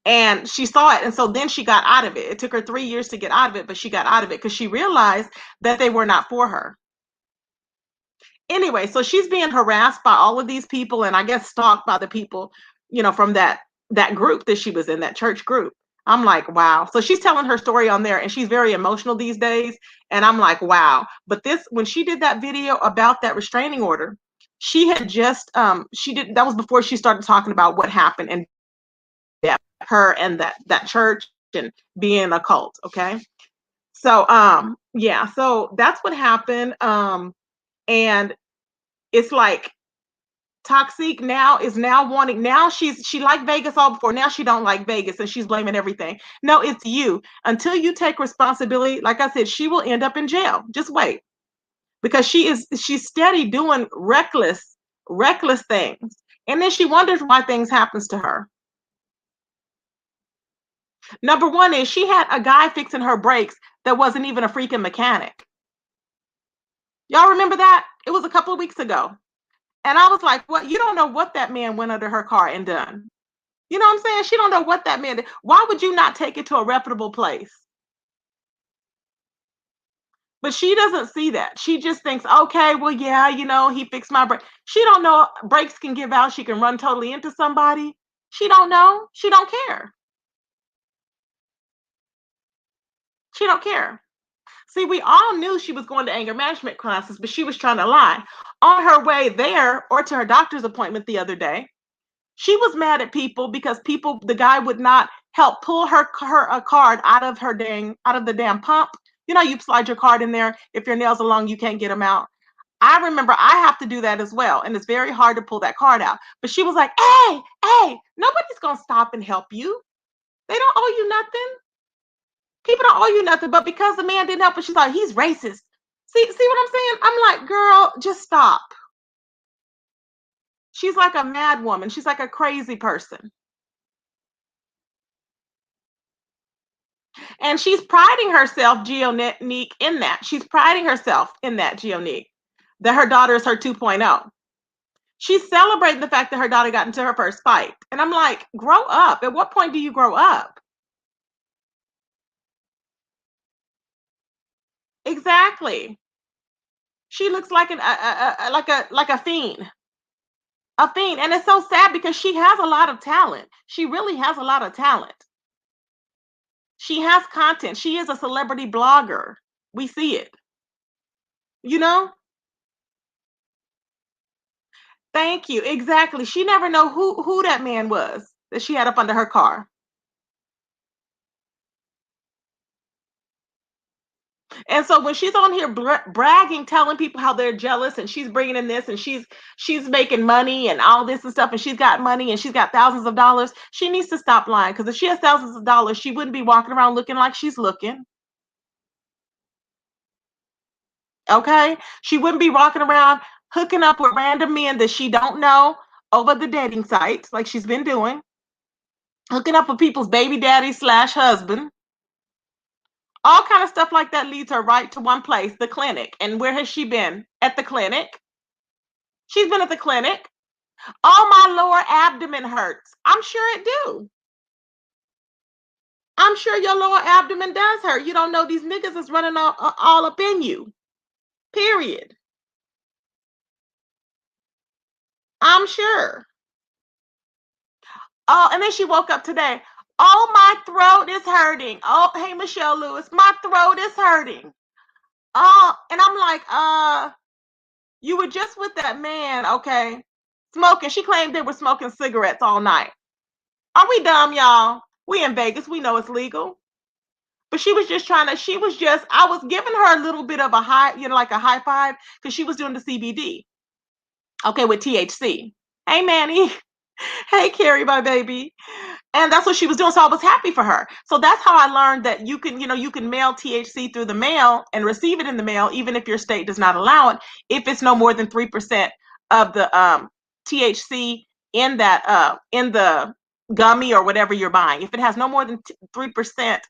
And she saw it, and so then she got out of it. It took her 3 years to get out of it, but she got out of it because she realized that they were not for her. Anyway, so she's being harassed by all of these people, and I guess stalked by the people, from that group that she was in, that church group. I'm like, wow. So she's telling her story on there, and she's very emotional these days. And I'm like, wow. But when she did that video about that restraining order, she had just she did that was before she started talking about what happened and her and that church and being a cult. Okay. So yeah, so that's what happened. And it's like Toxiq now is now wanting, now she liked Vegas all before, now she don't like Vegas and she's blaming everything. No, it's you. Until you take responsibility, like I said, she will end up in jail. Just wait. Because she's steady doing reckless things. And then she wonders why things happens to her. Number one is she had a guy fixing her brakes that wasn't even a freaking mechanic. Y'all remember that? It was a couple of weeks ago. And I was like, what? You don't know what that man went under her car and done. You know what I'm saying? She don't know what that man did. Why would you not take it to a reputable place? But she doesn't see that. She just thinks, okay, well, yeah, he fixed my brake. She don't know brakes can give out. She can run totally into somebody. She don't know. She don't care. She don't care. See, we all knew she was going to anger management classes, but she was trying to lie. On her way there or to her doctor's appointment the other day, she was mad at people because the guy would not help pull her a card out of the damn pump. You slide your card in there. If your nails are long, you can't get them out. I remember I have to do that as well, and it's very hard to pull that card out. But she was like, hey, nobody's gonna stop and help you. They don't owe you nothing. People don't owe you nothing, but because the man didn't help her, she's like, he's racist. See what I'm saying? I'm like, girl, just stop. She's like a mad woman. She's like a crazy person. And she's priding herself, Geonique, in that. She's priding herself in that, Geonique, that her daughter is her 2.0. She's celebrating the fact that her daughter got into her first fight. And I'm like, grow up. At what point do you grow up? Exactly. She looks like a fiend. A fiend. And it's so sad because she has a lot of talent. She really has a lot of talent. She has content. She is a celebrity blogger. We see it. You know? Thank you. Exactly. She never know who that man was that she had up under her car. And so when she's on here bragging, telling people how they're jealous, and she's bringing in this, and she's making money and all this and stuff, and she's got money and she's got thousands of dollars, she needs to stop lying, because if she has thousands of dollars, she wouldn't be walking around looking like she's looking. Okay, she wouldn't be walking around hooking up with random men that she don't know over the dating sites like she's been doing, hooking up with people's baby daddy / husband. All kind of stuff like that leads her right to one place, the clinic. And where has she been? At the clinic. She's been at the clinic. Oh, my lower abdomen hurts. I'm sure it do. I'm sure your lower abdomen does hurt. You don't know these niggas is running all up in you. Period. I'm sure. Oh, and then she woke up today. Oh, my throat is hurting. Oh, hey, Michelle Lewis, my throat is hurting. Oh, and I'm like, you were just with that man, okay? Smoking. She claimed they were smoking cigarettes all night. Are we dumb, y'all? We in Vegas. We know it's legal. But she was just I was giving her a little bit of a high, like a high five, because she was doing the CBD. Okay, with THC. Hey, Manny. Hey, Carrie, my baby. And that's what she was doing. So I was happy for her. So that's how I learned that you can mail THC through the mail and receive it in the mail, even if your state does not allow it, if it's no more than 3% of the THC in the gummy or whatever you're buying. If it has no more than 3%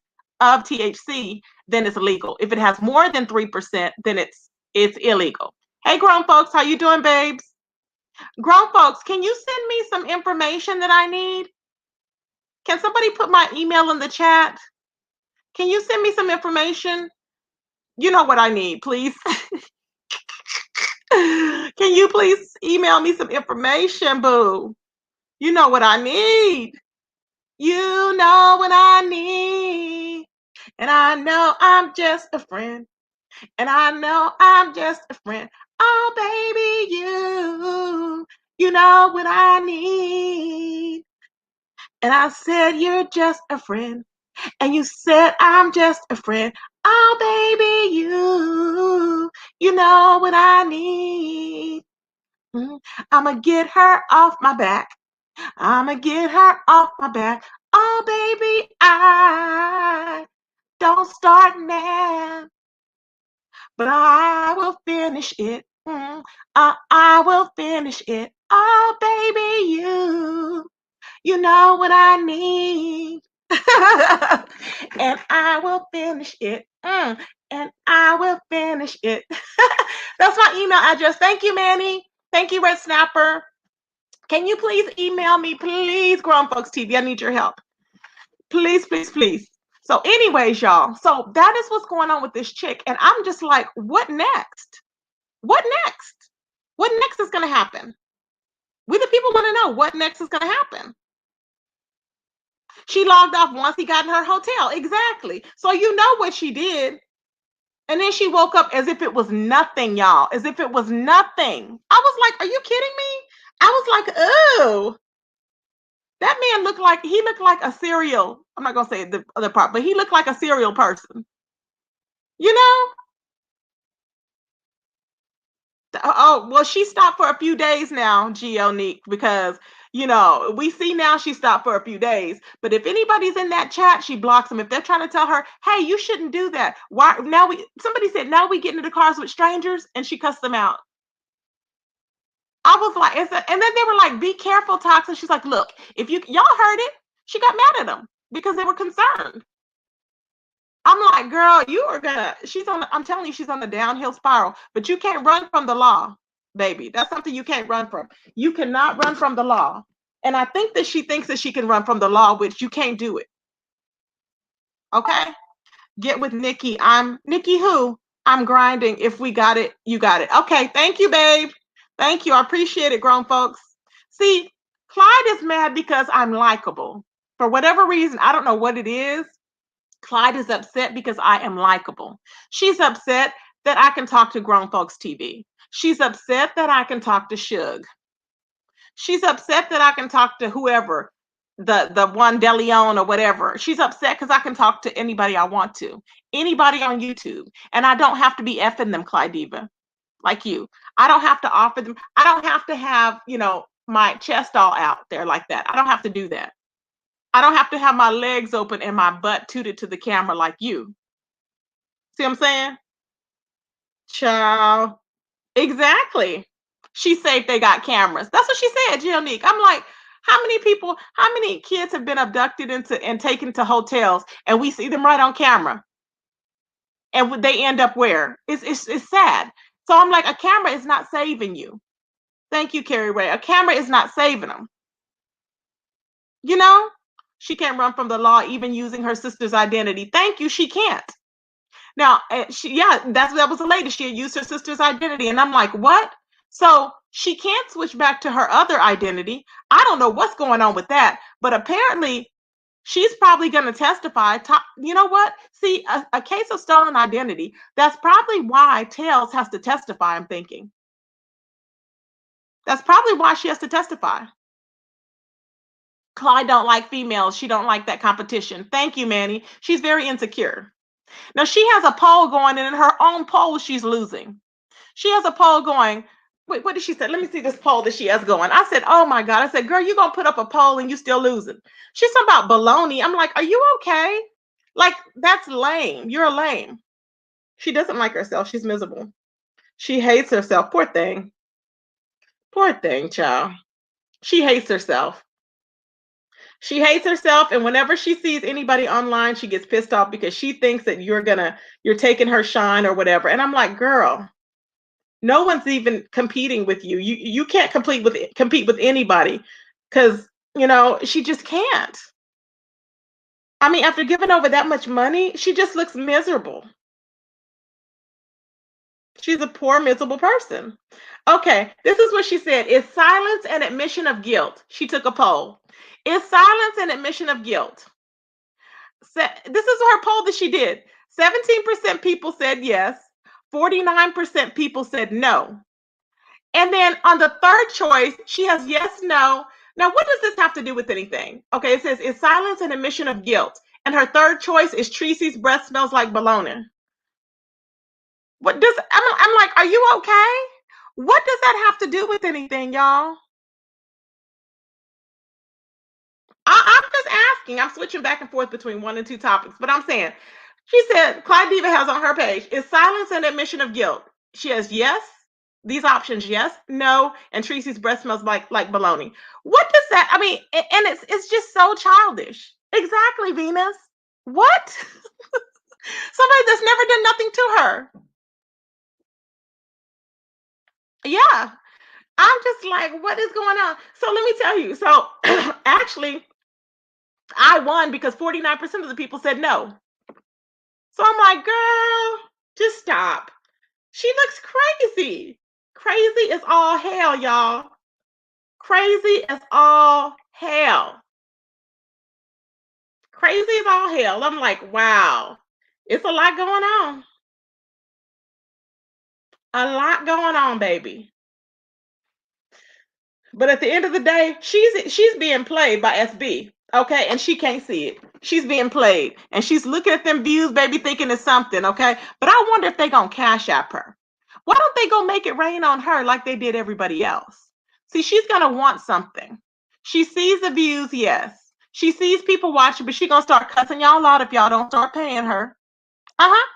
of THC, then it's legal. If it has more than 3%, then it's illegal. Hey, grown folks, how you doing, babes? Grown folks, can you send me some information that I need? Can somebody put my email in the chat? Can you send me some information? You know what I need, please. Can you please email me some information, boo? You know what I need. You know what I need. And I know I'm just a friend. And I know I'm just a friend. Oh, baby, you know what I need. And I said, you're just a friend. And you said, I'm just a friend. Oh, baby, you know what I need. I'ma get her off my back. I'ma get her off my back. Oh, baby, I don't start now, but I will finish it. I will finish it. Oh, baby, you know what I need. And I will finish it. And I will finish it. That's my email address. Thank you, Manny. Thank you, Red Snapper. Can you please email me, please, Grown Folks TV? I need your help. Please, please, please. So, anyways, y'all. So that is what's going on with this chick. And I'm just like, what next? What next? What next is going to happen? We the people want to know what next is going to happen. She logged off once he got in her hotel. Exactly. So you know what she did. And then she woke up as if it was nothing, y'all. As if it was nothing. I was like, are you kidding me? I was like, oh, that man looked like a serial. I'm not going to say the other part, but he looked like a serial person. You know? Oh, well, she stopped for a few days now, Geonique, because we see now she stopped for a few days. But if anybody's in that chat, she blocks them. If they're trying to tell her, hey, you shouldn't do that. Why now somebody said now we get into the cars with strangers, and she cussed them out. I was like, and then they were like, be careful, Toxiq. She's like, look, if y'all heard it, she got mad at them because they were concerned. I'm like, girl, I'm telling you, she's on the downhill spiral, but you can't run from the law, baby. That's something you can't run from. You cannot run from the law. And I think that she thinks that she can run from the law, which you can't do it. Okay? Get with Nikki. Nikki who? I'm grinding. If we got it, you got it. Okay, thank you, babe. Thank you. I appreciate it, grown folks. See, Clyde is mad because I'm likable. For whatever reason, I don't know what it is. Clyde is upset because I am likable. She's upset that I can talk to Grown Folks TV. She's upset that I can talk to Suge. She's upset that I can talk to whoever, the one DeLeon or whatever. She's upset because I can talk to anybody I want to, anybody on YouTube, and I don't have to be effing them, Clyde Diva, like you. I don't have to offer them. I don't have to have my chest all out there like that. I don't have to do that. I don't have to have my legs open and my butt tooted to the camera like you. See what I'm saying? Child. Exactly. She said they got cameras. That's what she said, Geonique. I'm like, how many kids have been abducted and taken to hotels and we see them right on camera? And they end up where? It's sad. So I'm like, a camera is not saving you. Thank you, Carrie Ray. A camera is not saving them. She can't run from the law even using her sister's identity. Thank you, she can't. Now, that was a lady. She had used her sister's identity. And I'm like, what? So she can't switch back to her other identity. I don't know what's going on with that. But apparently, she's probably going to testify. You know what? See, a case of stolen identity, that's probably why Tales has to testify, I'm thinking. That's probably why she has to testify. Clyde don't like females. She don't like that competition. Thank you, Manny. She's very insecure. Now, she has a poll going, and in her own poll, she's losing. She has a poll going. Wait, what did she say? Let me see this poll that she has going. I said, oh, my God. I said, girl, you're going to put up a poll, and you still losing. She's talking about baloney. I'm like, are you okay? Like, that's lame. You're lame. She doesn't like herself. She's miserable. She hates herself. Poor thing. Poor thing, child. She hates herself. She hates herself, and whenever she sees anybody online, she gets pissed off because she thinks that you're taking her shine or whatever. And I'm like, girl, no one's even competing with you. You can't compete with anybody because she just can't. I mean, after giving over that much money, she just looks miserable. She's a poor, miserable person. Okay, this is what she said. Is silence an admission of guilt? She took a poll. Is silence an admission of guilt? This is her poll that she did. 17% people said yes. 49% people said no. And then on the third choice, she has yes, no. Now, what does this have to do with anything? Okay, it says, is silence an admission of guilt? And her third choice is Tracy's breath smells like bologna. I'm like, are you okay? What does that have to do with anything, y'all? I'm just asking. I'm switching back and forth between one and two topics, but I'm saying, she said, Clyde Diva has on her page, is silence an admission of guilt? She has yes, these options, yes, no, and Tracy's breath smells like bologna. What does that, I mean, and it's just so childish. Exactly, Venus. What? Somebody that's never done nothing to her. Yeah. I'm just like, what is going on? So let me tell you. So actually, I won because 49% of the people said no. So I'm like, girl, just stop. She looks crazy. Crazy is all hell, y'all. Crazy is all hell. Crazy is all hell. I'm like, wow. It's a lot going on. A lot going on, baby. But at the end of the day, she's being played by SB. Okay, and she can't see it. She's being played, and she's looking at them views, baby, thinking it's something. Okay, but I wonder if they gonna cash app her. Why don't they go make it rain on her like they did everybody else? See, she's going to want something. She sees the views, yes. She sees people watching, but she's going to start cussing y'all out if y'all don't start paying her. Uh-huh.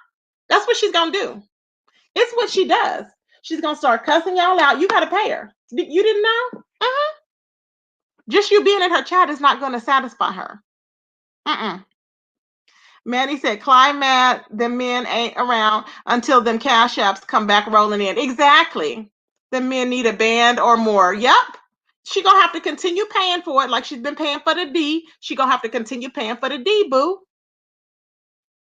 That's what she's going to do. It's what she does. She's going to start cussing y'all out. You got to pay her. You didn't know? Uh-huh. Just you being in her chat is not going to satisfy her. Manny said, Clyde mad, the men ain't around until them cash apps come back rolling in. Exactly. The men need a band or more. Yep. She gonna have to continue paying for it like she's been paying for the D. She gonna have to continue paying for the D, boo.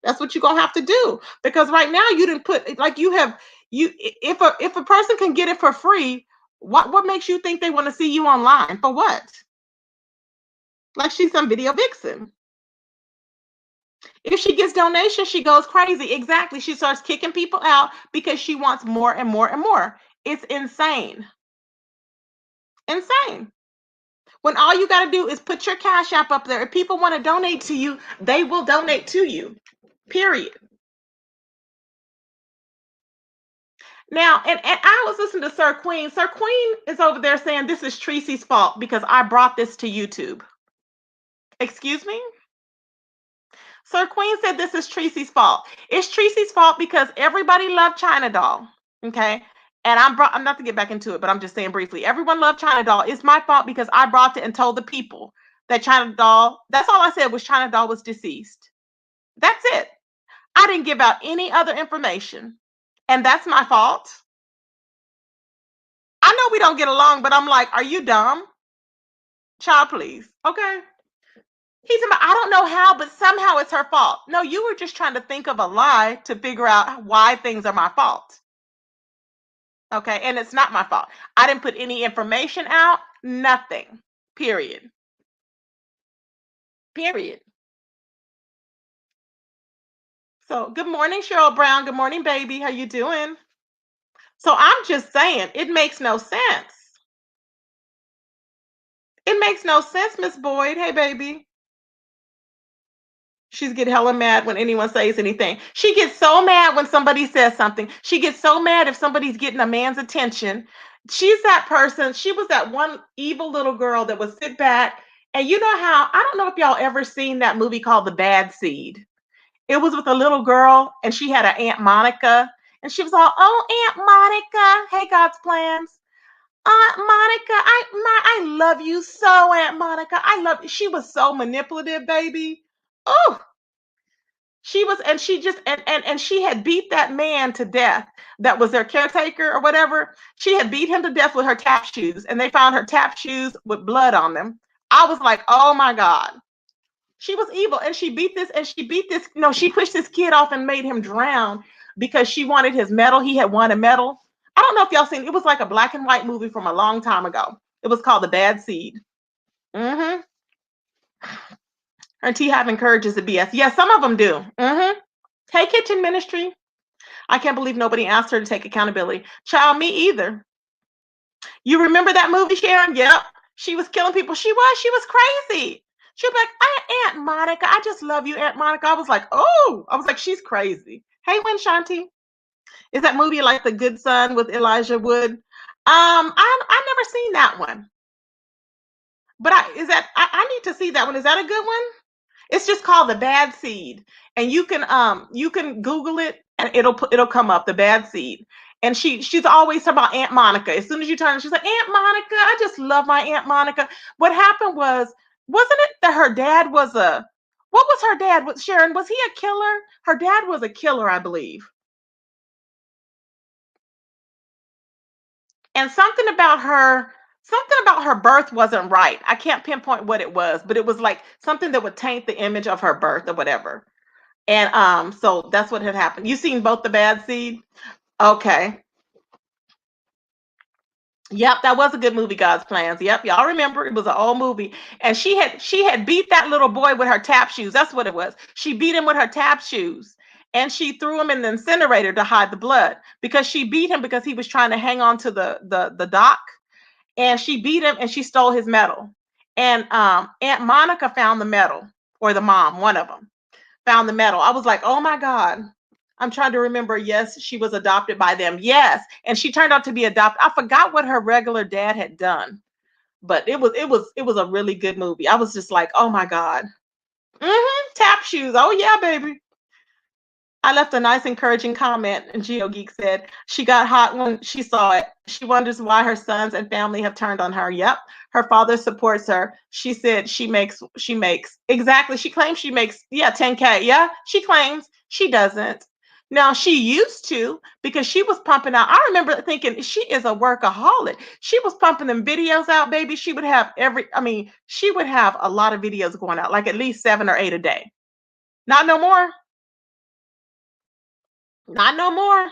That's what you're gonna have to do. Because right now you didn't put like you have you if a person can get it for free, what makes you think they want to see you online? For what? Like she's some video vixen. If she gets donations, she goes crazy. Exactly. She starts kicking people out because she wants more and more and more. It's insane. Insane. When all you got to do is put your cash app up there. If people want to donate to you, they will donate to you. Period. Now, and I was listening to Sir Queen. Sir Queen is over there saying this is Tracy's fault because I brought this to YouTube. Excuse me? Sir Queen said this is Tracy's fault. It's Tracy's fault because everybody loved China Doll. Okay. And I'm not to get back into it, but I'm just saying briefly. Everyone loved China Doll. It's my fault because I brought it and told the people that China Doll, that's all I said was China Doll was deceased. That's it. I didn't give out any other information. And that's my fault. I know we don't get along, but I'm like, are you dumb? Child, please. Okay. He's about, I don't know how, but somehow it's her fault. No, you were just trying to think of a lie to figure out why things are my fault. Okay, and it's not my fault. I didn't put any information out, nothing. Period. Period. So, good morning, Cheryl Brown. Good morning, baby. How you doing? So, I'm just saying, it makes no sense. It makes no sense, Miss Boyd. Hey, baby. She's get hella mad when anyone says anything. She gets so mad when somebody says something. She gets so mad if somebody's getting a man's attention. She's that person. She was that one evil little girl that would sit back. And you know how, I don't know if y'all ever seen that movie called The Bad Seed. It was with a little girl and she had an Aunt Monica. And she was all, oh, Aunt Monica. Hey, God's plans. Aunt Monica, I love you so, Aunt Monica. I love you. She was so manipulative, baby. Oh, she was, and she just and she had beat that man to death that was their caretaker or whatever. She had beat him to death with her tap shoes, and they found her tap shoes with blood on them. I was like, oh my God. She was evil, and she beat this, no, she pushed this kid off and made him drown because she wanted his medal. He had won a medal. I don't know if y'all seen it. Was like a black and white movie from a long time ago. It was called The Bad Seed. Mm-hmm. Her T Hive encourages the BS. Yeah, some of them do. Mm-hmm. Hey, Kitchen Ministry. I can't believe nobody asked her to take accountability. Child, me either. You remember that movie, Sharon? Yep. She was killing people. She was crazy. She was like, Aunt Monica, I just love you, Aunt Monica. I was like, oh, I was like, she's crazy. Hey, Shanti. Is that movie like The Good Son with Elijah Wood? I never seen that one. But I need to see that one. Is that a good one? It's just called The Bad Seed. And you can Google it and it'll come up, The Bad Seed. And she's always talking about Aunt Monica. As soon as you turn, she's like, Aunt Monica, I just love my Aunt Monica. What happened wasn't it that her dad was what was her dad? Sharon, was he a killer? Her dad was a killer, I believe. And something about her birth wasn't right. I can't pinpoint what it was, but it was like something that would taint the image of her birth or whatever. And so that's what had happened. You seen both The Bad Seed? Okay. Yep, that was a good movie, God's Plans. Yep, y'all remember it was an old movie. And she had beat that little boy with her tap shoes. That's what it was. She beat him with her tap shoes. And she threw him in the incinerator to hide the blood because she beat him because he was trying to hang on to the dock. And she beat him and she stole his medal. And Aunt Monica found the medal, or the mom, one of them, found the medal. I was like, oh my God. I'm trying to remember. Yes, she was adopted by them. Yes, and she turned out to be adopted. I forgot what her regular dad had done, but it was a really good movie. I was just like, oh my god. Tap shoes. Oh yeah, baby. I left a nice encouraging comment, and GeoGeek said she got hot when she saw it. She wonders why her sons and family have turned on her. Yep, her father supports her. She said she makes exactly. She claims she makes 10K. Yeah, she claims she doesn't. Now she used to because she was pumping out. I remember thinking she is a workaholic. She was pumping them videos out, baby. She would have she would have a lot of videos going out, like at least 7 or 8 a day. Not no more. Not no more.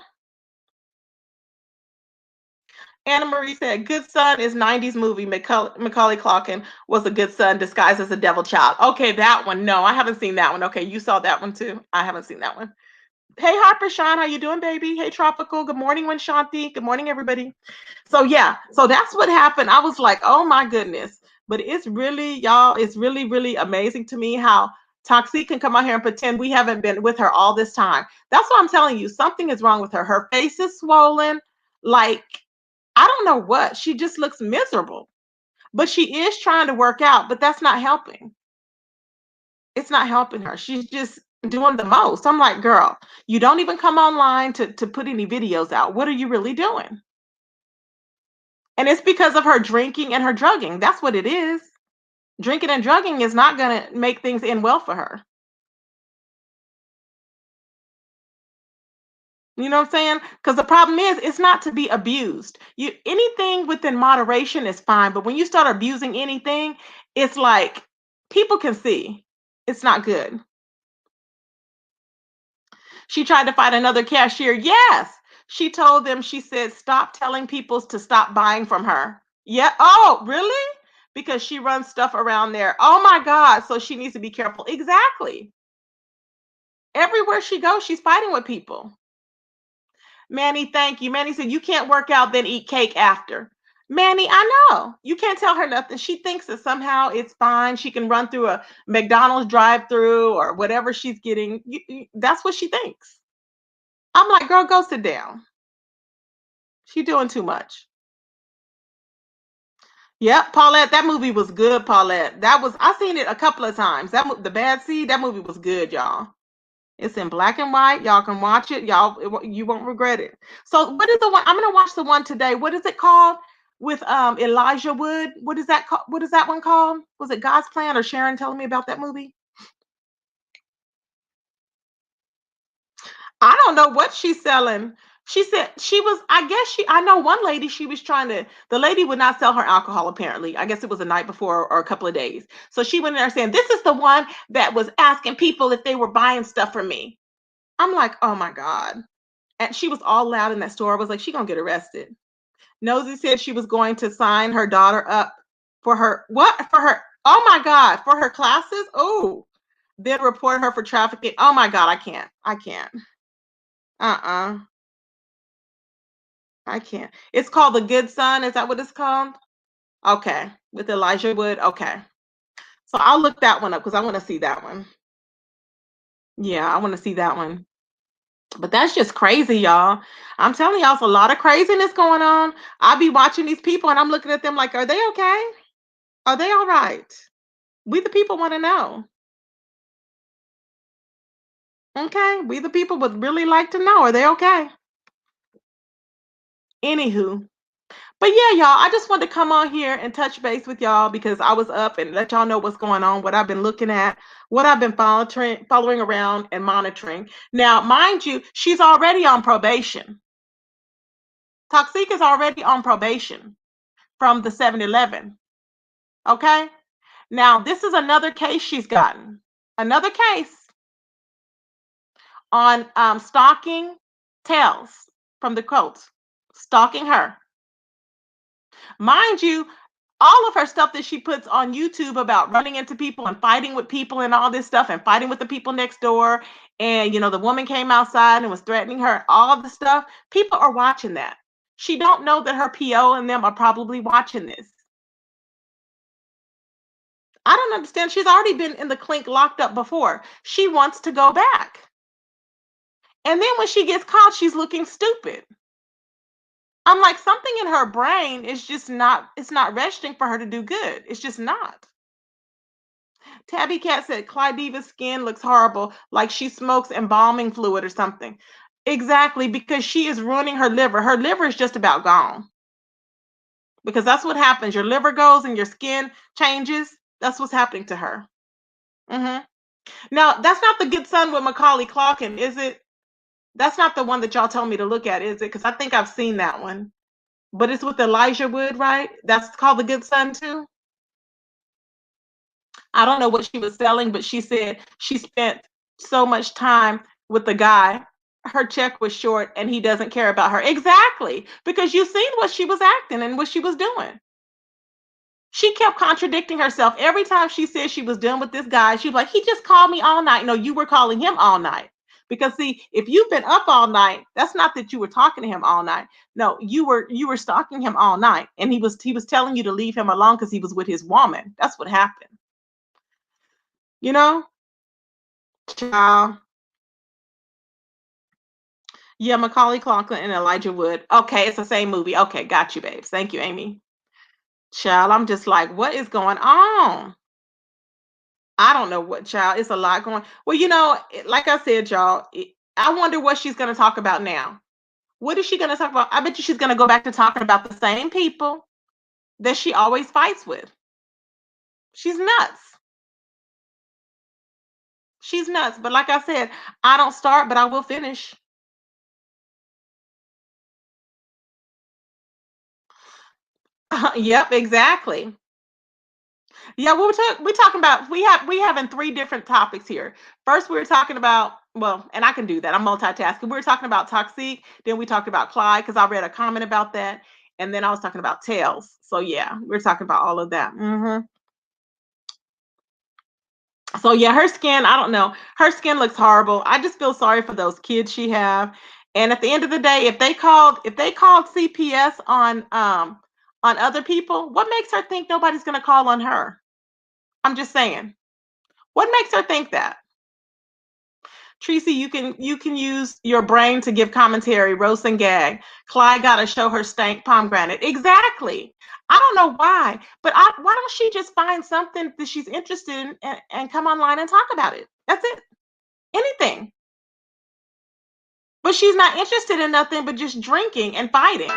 Anna Marie said, "Good Son is 90s movie. Macaulay Culkin was a good son disguised as a devil child." Okay, that one. No, I haven't seen that one. Okay, you saw that one too. I haven't seen that one. Hey, Harper, Sean, how you doing, baby? Hey, Tropical. Good morning, Winshanti. Good morning, everybody. So yeah, so that's what happened. I was like, oh my goodness. But it's really, y'all, it's really, really amazing to me how Toxiq can come out here and pretend we haven't been with her all this time. That's what I'm telling you. Something is wrong with her. Her face is swollen. Like, I don't know what. She just looks miserable. But she is trying to work out, but that's not helping. It's not helping her. She's just doing the most. I'm like, girl, you don't even come online to put any videos out. What are you really doing? And it's because of her drinking and her drugging. That's what it is. Drinking and drugging is not going to make things end well for her. You know what I'm saying? Because the problem is, it's not to be abused. Anything within moderation is fine, but when you start abusing anything, it's like people can see it's not good. She tried to find another cashier. Yes, she told them. She said, "Stop telling people to stop buying from her." Yeah. Oh, really? Because she runs stuff around there. Oh my God. So she needs to be careful. Exactly. Everywhere she goes, she's fighting with people. Manny, thank you. Manny said, "You can't work out, then eat cake after." Manny, I know. You can't tell her nothing. She thinks that somehow it's fine. She can run through a McDonald's drive through or whatever she's getting. That's what she thinks. I'm like, girl, go sit down. She doing too much. Yep, Paulette, that movie was good, Paulette. I seen it a couple of times. The Bad Seed, that movie was good, y'all. It's in black and white. Y'all can watch it. You won't regret it. So what is the one? I'm gonna watch the one today. What is it called? With Elijah Wood. What is that called? What is that one called? Was it God's Plan or Sharon telling me about that movie? I don't know what she's selling. She said I know one lady, the lady would not sell her alcohol apparently. I guess it was the night before or a couple of days. So she went in there saying, "This is the one that was asking people if they were buying stuff from me." I'm like, oh my God. And she was all loud in that store. I was like, she gonna get arrested. Nosy said she was going to sign her daughter up for her, what? For her, oh my God, for her classes? Oh, then report her for trafficking. Oh my God, I can't. I can't. Uh-uh. I can't. It's called The Good Son. Is that what it's called? Okay. With Elijah Wood. Okay. So I'll look that one up because I want to see that one. Yeah, I want to see that one. But that's just crazy, y'all. I'm telling y'all, it's a lot of craziness going on. I be watching these people and I'm looking at them like, are they okay? Are they all right? We the people want to know. Okay. We the people would really like to know. Are they okay? Anywho. But yeah, y'all, I just wanted to come on here and touch base with y'all because I was up and let y'all know what's going on, what I've been looking at, what I've been following around and monitoring. Now, mind you, she's already on probation. Toxiq is already on probation from the 7-Eleven. Okay. Now, this is another case she's gotten. Another case on stalking Tales from the quotes, stalking her. Mind you, all of her stuff that she puts on YouTube about running into people and fighting with people and all this stuff and fighting with the people next door. And, the woman came outside and was threatening her, all the stuff. People are watching that. She don't know that her PO and them are probably watching this. I don't understand. She's already been in the clink locked up before. She wants to go back. And then when she gets caught, she's looking stupid. I'm like, something in her brain is just not, it's not registering for her to do good. It's just not. Tabby Cat said Clyde Diva's skin looks horrible, like she smokes embalming fluid or something. Exactly, because she is ruining her liver. Her liver is just about gone. Because that's what happens. Your liver goes and your skin changes. That's what's happening to her. Hmm. Now, that's not the Good Son with Macaulay Culkin, is it? That's not the one that y'all told me to look at, is it? Because I think I've seen that one. But it's with Elijah Wood, right? That's called The Good Son too. I don't know what she was selling, but she said she spent so much time with the guy. Her check was short and he doesn't care about her. Exactly. Because you seen what she was acting and what she was doing. She kept contradicting herself. Every time she said she was done with this guy, she was like, he just called me all night. No, you were calling him all night. Because see, if you've been up all night, that's not that you were talking to him all night. No, you were stalking him all night. And he was telling you to leave him alone because he was with his woman. That's what happened. You know? Child. Yeah, Macaulay Culkin and Elijah Wood. Okay, it's the same movie. Okay, got you, babes. Thank you, Amy. Child, I'm just like, what is going on? I don't know what, child. It's a lot going. Well, like I said, y'all, I wonder what she's going to talk about now. What is she going to talk about? I bet you she's going to go back to talking about the same people that she always fights with. She's nuts. She's nuts. But like I said, I don't start, but I will finish. Yep, exactly. Yeah, we talking about we having three different topics here. First, we were talking about, well, and I can do that. I'm multitasking. We were talking about Toxiq, then we talked about Clyde because I read a comment about that, and then I was talking about Tails. So yeah, we're talking about all of that. So yeah, her skin, I don't know. Her skin looks horrible. I just feel sorry for those kids she have. And at the end of the day, if they called CPS on other people, what makes her think nobody's gonna call on her? I'm just saying. What makes her think that? Tracy, you can use your brain to give commentary, roast and gag. Clyde got to show her stank pomegranate. Exactly. I don't know why, but why don't she just find something that she's interested in and come online and talk about it? That's it. Anything. But she's not interested in nothing but just drinking and fighting.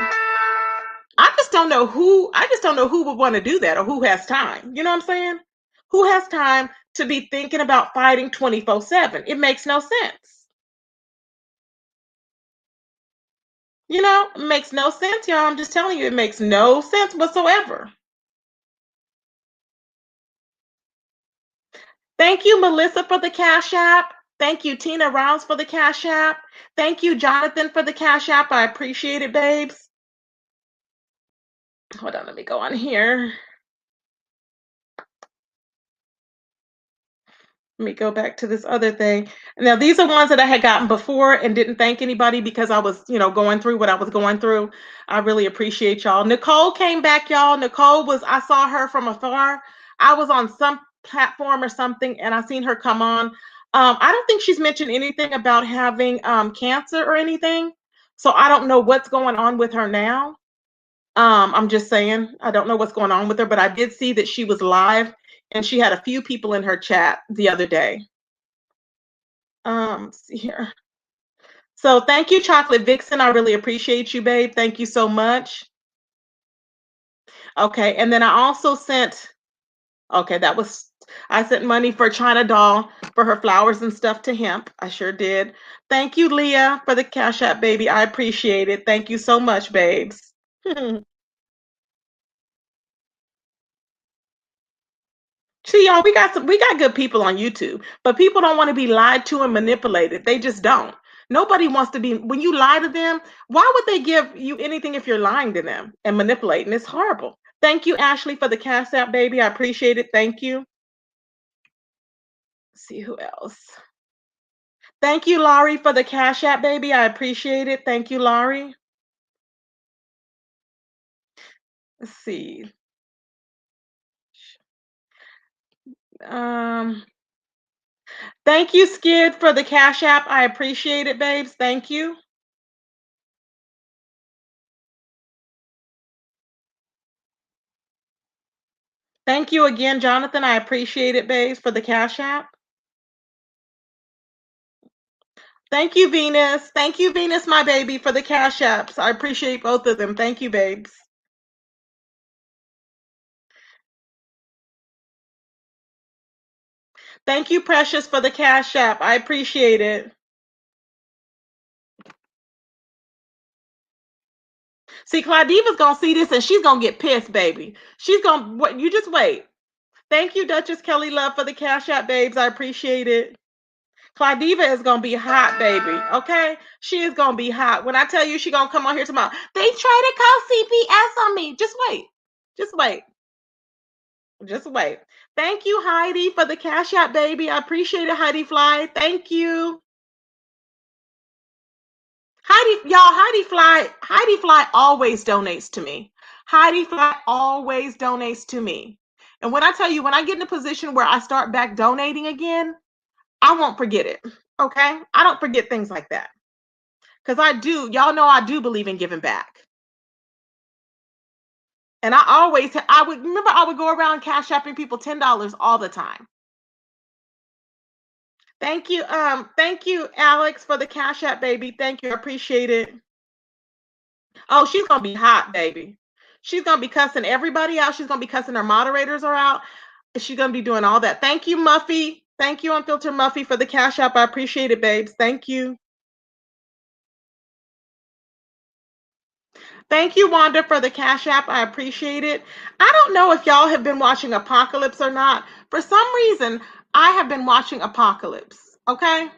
I just don't know who would want to do that or who has time. You know what I'm saying? Who has time to be thinking about fighting 24/7? It makes no sense. It makes no sense, y'all. I'm just telling you, it makes no sense whatsoever. Thank you, Melissa, for the Cash App. Thank you, Tina Rounds, for the Cash App. Thank you, Jonathan, for the Cash App. I appreciate it, babes. Hold on, let me go on here. Let me go back to this other thing. Now, these are ones that I had gotten before and didn't thank anybody because I was, going through what I was going through. I really appreciate y'all. Nicole came back, y'all. I saw her from afar. I was on some platform or something and I seen her come on. I don't think she's mentioned anything about having cancer or anything. So I don't know what's going on with her now. I'm just saying, I don't know what's going on with her, but I did see that she was live and she had a few people in her chat the other day. Let's see here. So thank you, Chocolate Vixen. I really appreciate you, babe. Thank you so much. Okay, and then I also sent, okay, I sent money for China Doll for her flowers and stuff to Hemp. I sure did. Thank you, Leah, for the Cash App, baby. I appreciate it. Thank you so much, babes. See, y'all, we got good people on YouTube, but people don't want to be lied to and manipulated. They just don't. Nobody wants to be, when you lie to them, why would they give you anything if you're lying to them and manipulating? It's horrible. Thank you, Ashley, for the Cash App, baby. I appreciate it. Thank you. Let's see who else. Thank you, Laurie, for the Cash App, baby. I appreciate it. Thank you, Laurie. Let's see. Um, Thank you, Skid, for the Cash App. I appreciate it, babes. Thank you. Thank you again, Jonathan. I appreciate it, babes, for the Cash App. Thank you, Venus. Thank you, Venus, my baby, for the Cash Apps. I appreciate both of them. Thank you, babes. Thank you, Precious, for the Cash App. I appreciate it. See, Claudiva's gonna see this and she's gonna get pissed, baby. She's gonna what? You just wait. Thank you, Duchess Kelly Love, for the Cash App, babes. I appreciate it. Claudiva is gonna be hot, baby. Okay, she is gonna be hot. When I tell you, she gonna come on here tomorrow. They try to call CPS on me. Just wait. Just wait. Just wait. Thank you, Heidi, for the Cash App, baby. I appreciate it, Heidi Fly. Thank you. Heidi Fly always donates to me. Heidi Fly always donates to me. And when I tell you, when I get in a position where I start back donating again, I won't forget it. Okay? I don't forget things like that. Because y'all know I do believe in giving back. And I would go around cash apping people $10 all the time. Thank you, Alex, for the Cash App, baby. Thank you. I appreciate it. Oh, she's gonna be hot, baby. She's gonna be cussing everybody out. She's gonna be cussing her moderators are out. She's gonna be doing all that. Thank you, Muffy. Thank you, Unfiltered Muffy, for the Cash App. I appreciate it, babes. Thank you. Thank you, Wanda, for the Cash App. I appreciate it. I don't know if y'all have been watching Apocalypse or not. For some reason, I have been watching Apocalypse. Okay?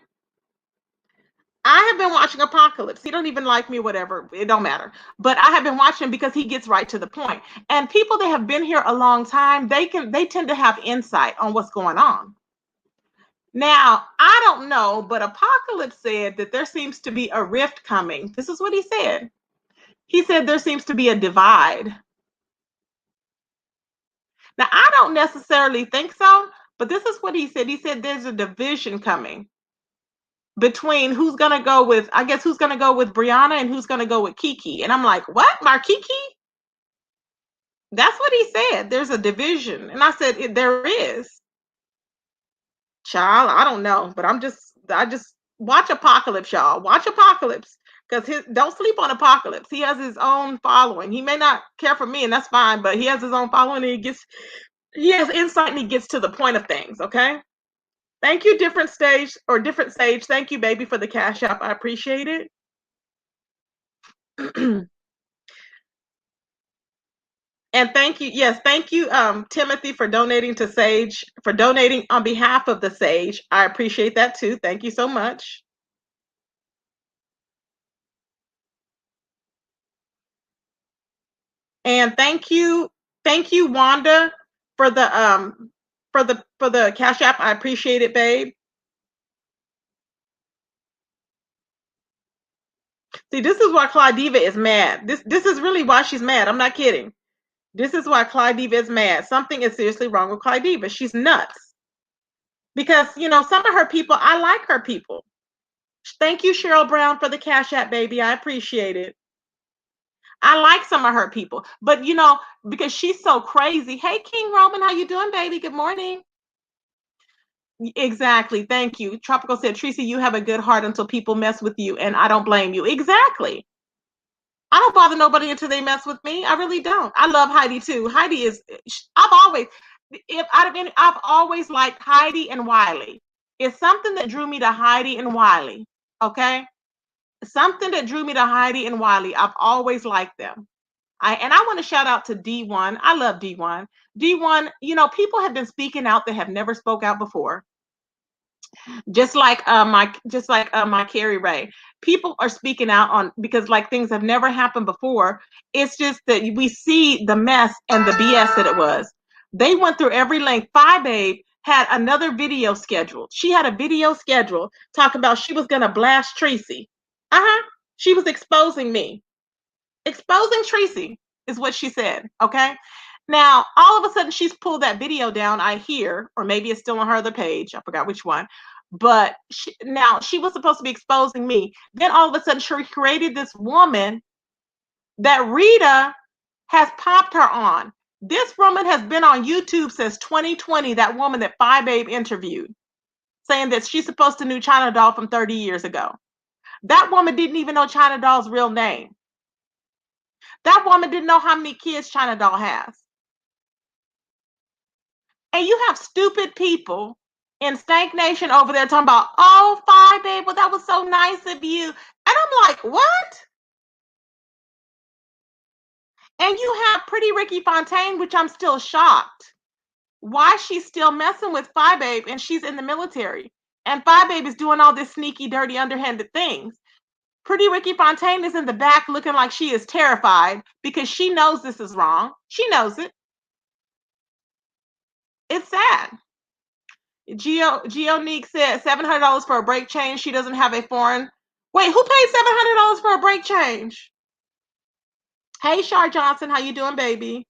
I have been watching Apocalypse. He don't even like me, whatever. It don't matter. But I have been watching because he gets right to the point. And people that have been here a long time, they tend to have insight on what's going on. Now, I don't know, but Apocalypse said that there seems to be a rift coming. This is what he said. He said there seems to be a divide. Now, I don't necessarily think so, but this is what he said. He said there's a division coming between who's going to go with Brianna and who's going to go with Kiki. And I'm like, what? Markiki? That's what he said. There's a division. And I said, there is. Child, I don't know, but I just watch Apocalypse, y'all. Watch Apocalypse. Because don't sleep on Apocalypse. He has his own following. He may not care for me, and that's fine, but he has his own following, and he has insight, and he gets to the point of things, okay? Thank you, Different Stage. Thank you, baby, for the Cash App. I appreciate it. And thank you, Timothy, for donating to Sage, for donating on behalf of the Sage. I appreciate that too. Thank you so much. And thank you, Wanda, for the Cash App. I appreciate it, babe. See, this is why Claudiva is mad. This is really why she's mad. I'm not kidding. This is why Claudiva is mad. Something is seriously wrong with Claudiva. She's nuts. Because, some of her people, I like her people. Thank you, Cheryl Brown, for the Cash App, baby. I appreciate it. I like some of her people. But, because she's so crazy. Hey, King Roman, how you doing, baby? Good morning. Exactly. Thank you. Tropical said, Tracy, you have a good heart until people mess with you, and I don't blame you. Exactly. I don't bother nobody until they mess with me. I really don't. I love Heidi too. I've always liked Heidi and Wiley. It's something that drew me to Heidi and Wiley. Okay. Something that drew me to Heidi and Wiley. I've always liked them. I want to shout out to D1. I love D1. D1, people have been speaking out that have never spoke out before. Just like my Carrie Ray, people are speaking out on because like things have never happened before. It's just that we see the mess and the BS that it was. They went through every length. Phi Babe had another video scheduled. She had a video scheduled talking about she was gonna blast Tracy. She was exposing me. Exposing Tracy is what she said. Okay. Now, all of a sudden, she's pulled that video down. I hear, or maybe it's still on her other page. I forgot which one. But now she was supposed to be exposing me. Then all of a sudden, she created this woman that Rita has popped her on. This woman has been on YouTube since 2020. That woman that Babe interviewed, saying that she's supposed to know China Doll from 30 years ago. That woman didn't even know China Doll's real name. That woman didn't know how many kids China Doll has. And you have stupid people in Stank Nation over there talking about, oh, Babe, well, that was so nice of you. And I'm like, what? And you have Pretty Ricky Fontaine, which I'm still shocked. Why she's still messing with Babe and she's in the military. And Babe is doing all this sneaky, dirty, underhanded things. Pretty Ricky Fontaine is in the back looking like she is terrified because she knows this is wrong. She knows it. It's sad. Geonique said $700 for a brake change. She doesn't have a foreign. Wait, who paid $700 for a brake change? Hey, Shar Johnson, how you doing, baby?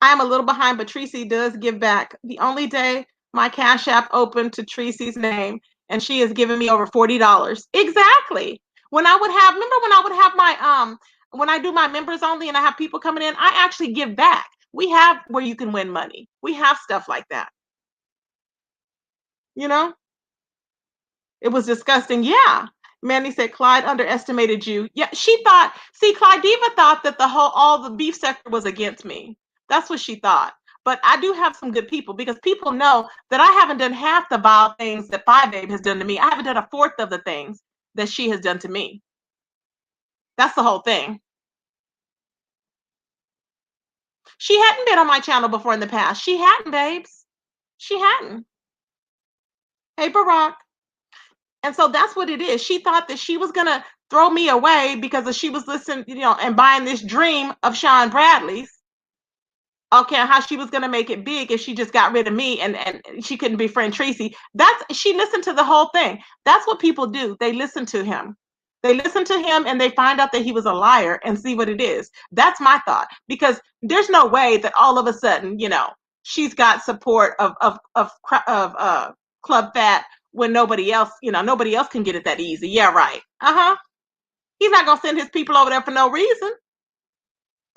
I am a little behind, but Tracy does give back. The only day my Cash App opened to Tracy's name, and she has given me over $40. Exactly. Remember when I would have my when I do my members only and I have people coming in, I actually give back. We have where you can win money. We have stuff like that. You know? It was disgusting. Yeah. Manny said Clyde underestimated you. Yeah, Clyde Diva thought that all the beef sector was against me. That's what she thought. But I do have some good people because people know that I haven't done half the vile things that Babe has done to me. I haven't done a fourth of the things that she has done to me. That's the whole thing. She hadn't been on my channel before in the past. She hadn't, babes. She hadn't. Hey, Barack. And so that's what it is. She thought that she was going to throw me away because she was listening, and buying this dream of Sean Bradley's. Okay, how she was going to make it big if she just got rid of me and she couldn't befriend Tracy. She listened to the whole thing. That's what people do. They listen to him. They listen to him and they find out that he was a liar and see what it is. That's my thought, because there's no way that all of a sudden, she's got support of Club Fat when nobody else can get it that easy. Yeah, right. He's not gonna send his people over there for no reason.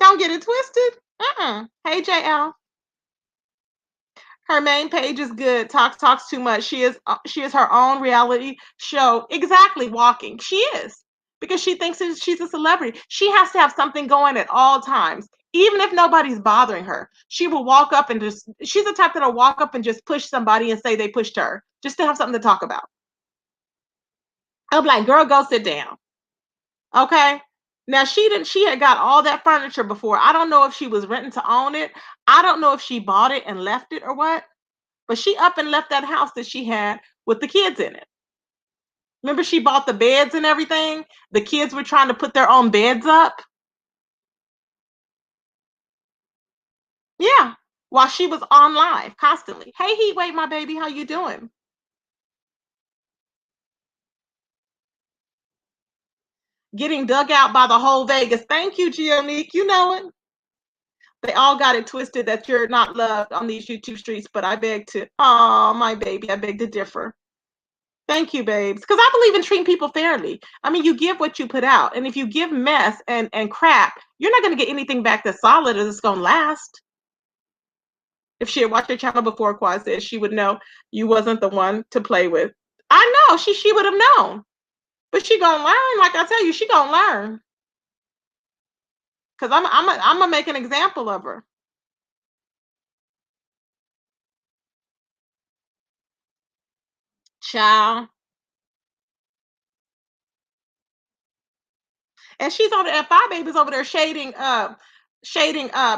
Don't get it twisted. Hey, JL. Her main page is good. Talks too much. She is her own reality show. Exactly, walking. She is, because she thinks she's a celebrity. She has to have something going at all times. Even if nobody's bothering her, she will walk up and she's the type that'll walk up and just push somebody and say they pushed her just to have something to talk about. I'm like, girl, go sit down. Okay. Now she had got all that furniture before. I don't know if she was renting to own it. I don't know if she bought it and left it or what, but she up and left that house that she had with the kids in it. Remember, she bought the beds and everything. The kids were trying to put their own beds up. Yeah. While she was on live constantly. Hey, Heatwave, my baby, how you doing? Getting dug out by the whole Vegas. Thank you, Geonique. You know it. They all got it twisted that you're not loved on these YouTube streets, but I beg to, oh, my baby, I beg to differ. Thank you, babes. Because I believe in treating people fairly. I mean, you give what you put out. And if you give mess and crap, you're not going to get anything back that's solid or that's going to last. If she had watched your channel before, Quad said, she would know you wasn't the one to play with. I know, she would have known. But she going to learn. Like I tell you, she going to learn. Because I'm going to make an example of her. Child. And she's on there, Baby's over there shading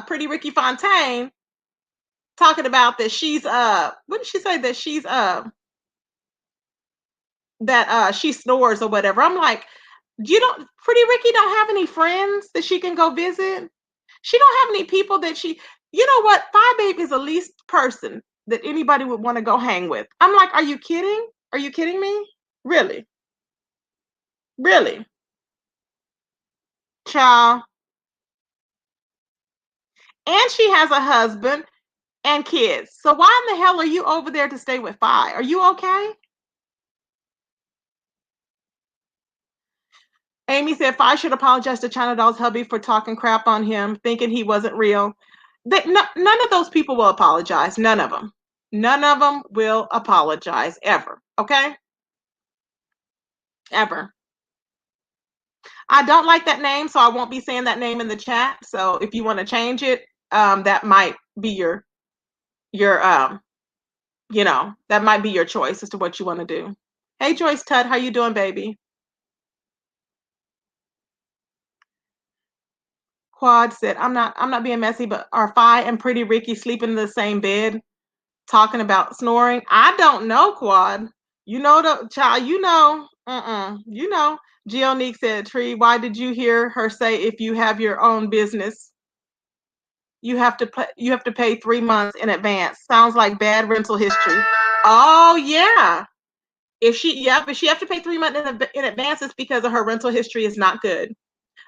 Pretty Ricky Fontaine, talking about that she's what did she say, that she's that she snores or whatever. I'm like, Pretty Ricky don't have any friends that she can go visit. She don't have any people that you know what? Babe is the least person that anybody would want to go hang with. I'm like, are you kidding? Are you kidding me? Really? Really? Child. And she has a husband and kids. So why in the hell are you over there to stay with Fi? Are you okay? Amy said Fi should apologize to China Doll's hubby for talking crap on him, thinking he wasn't real. None of those people will apologize. None of them. None of them will apologize ever. Okay? Ever. I don't like that name, so I won't be saying that name in the chat. So if you want to change it, that might be your that might be your choice as to what you want to do. Hey Joyce Tutt, how you doing, baby? Quad said, I'm not being messy, but are Fi and Pretty Ricky sleeping in the same bed, talking about snoring? I don't know, Quad. You know the child, you know. Geonique said, Tree, why did you hear her say if you have your own business, you have to pay 3 months in advance? Sounds like bad rental history. Oh yeah. If she have to pay 3 months in advance, it's because of her rental history is not good.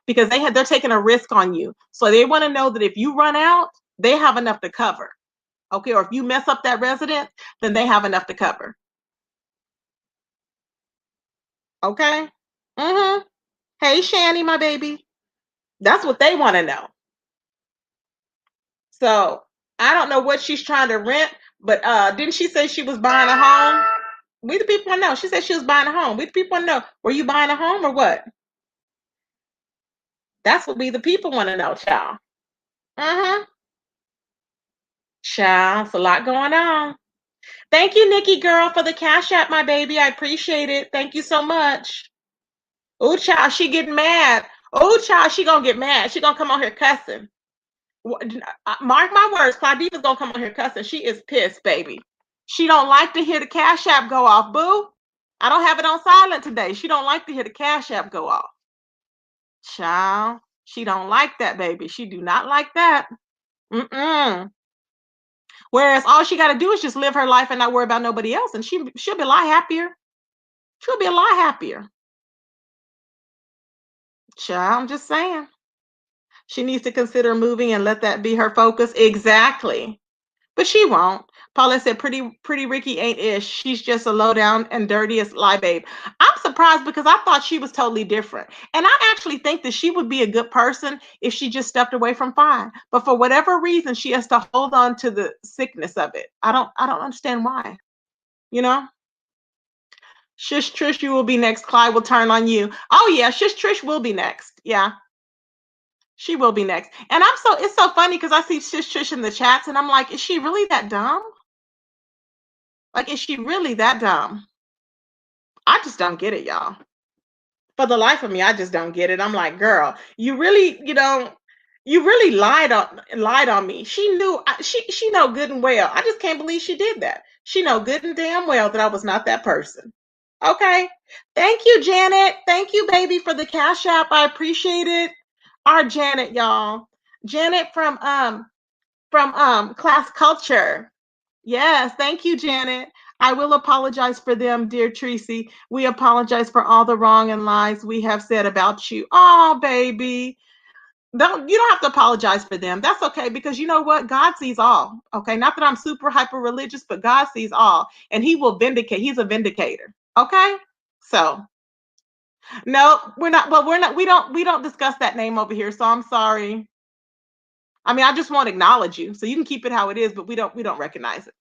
Because they're taking a risk on you. So they want to know that if you run out, they have enough to cover. Okay, or if you mess up that residence, then they have enough to cover. Okay? Mm-hmm. Hey, Shani, my baby. That's what they want to know. So I don't know what she's trying to rent, but didn't she say she was buying a home? We the people want to know. She said she was buying a home. We the people want to know. Were you buying a home or what? That's what we the people want to know, child. Mm-hmm. Child, it's a lot going on. Thank you, Nikki girl, for the cash app, my baby. I appreciate it. Thank you so much. Oh, child, she getting mad. Oh, child, she gonna get mad. She gonna come on here cussing. Mark my words, Claudiva's gonna come on here cussing. She is pissed, baby. She don't like to hear the cash app go off, boo. I don't have it on silent today. She don't like to hear the cash app go off. Child, she don't like that, baby. She do not like that. Mm-mm. Whereas all she got to do is just live her life and not worry about nobody else, and she'll be a lot happier. She'll be a lot happier. Child, I'm just saying. She needs to consider moving and let that be her focus. Exactly. But she won't. Paulette said, pretty Ricky ain't ish. She's just a low down and dirtiest lie babe. I'm surprised because I thought she was totally different. And I actually think that she would be a good person if she just stepped away from fine. But for whatever reason, she has to hold on to the sickness of it. I don't understand why. You know? Shush Trish, you will be next. Clyde will turn on you. Oh yeah, Shush Trish will be next. Yeah. She will be next. And it's so funny because I see Shush Trish in the chats and I'm like, is she really that dumb? Like, is she really that dumb? I just don't get it, y'all. For the life of me, I just don't get it. I'm like, girl, you really, you really lied on me. She knew she know good and well. I just can't believe she did that. She know good and damn well that I was not that person. Okay. Thank you, Janet. Thank you, baby, for the cash app. I appreciate it. Our Janet, y'all. Janet from Class Culture. Yes, thank you, Janet. I will apologize for them, dear Tracy. We apologize for all the wrong and lies we have said about you. Oh, baby. You don't have to apologize for them. That's okay, because you know what? God sees all. Okay. Not that I'm super hyper religious, but God sees all. And he will vindicate. He's a vindicator. Okay. So no, we're not, well, we don't discuss that name over here. So I'm sorry. I mean, I just won't acknowledge you. So you can keep it how it is, but we don't recognize it.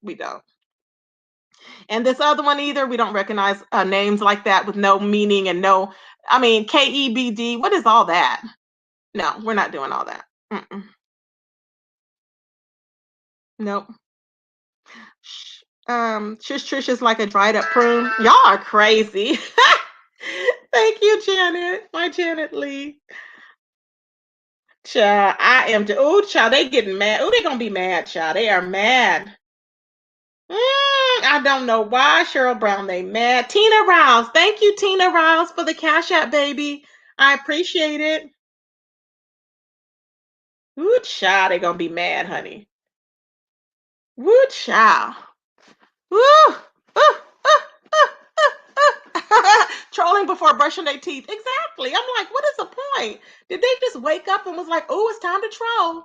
We don't. And this other one either, we don't recognize names like that with no meaning and no, I mean, KEBD, what is all that? No, we're not doing all that. Mm-mm. Nope. Shush Trish is like a dried up prune. Y'all are crazy. Thank you, Janet. My Janet Lee. Child, I am. Oh, child, they getting mad. Oh, they gonna be mad, child. They are mad. I don't know why Cheryl Brown they mad. Tina Rouse. Thank you, Tina Rouse, for the cash app, baby. I appreciate it. Ooh, child, they gonna be mad, honey. Woo, child. Woo. Trolling before brushing their teeth. Exactly. I'm like, what is the point? Did they just wake up and was like, oh, it's time to troll?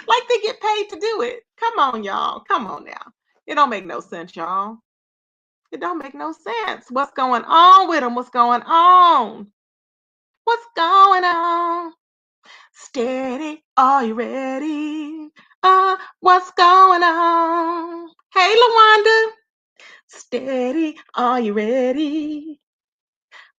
Like they get paid to do it. Come on, y'all. Come on now. It don't make no sense, y'all. It don't make no sense. What's going on with them? What's going on? What's going on? Steady, are you ready? What's going on? Hey, LaWanda. Steady, are you ready?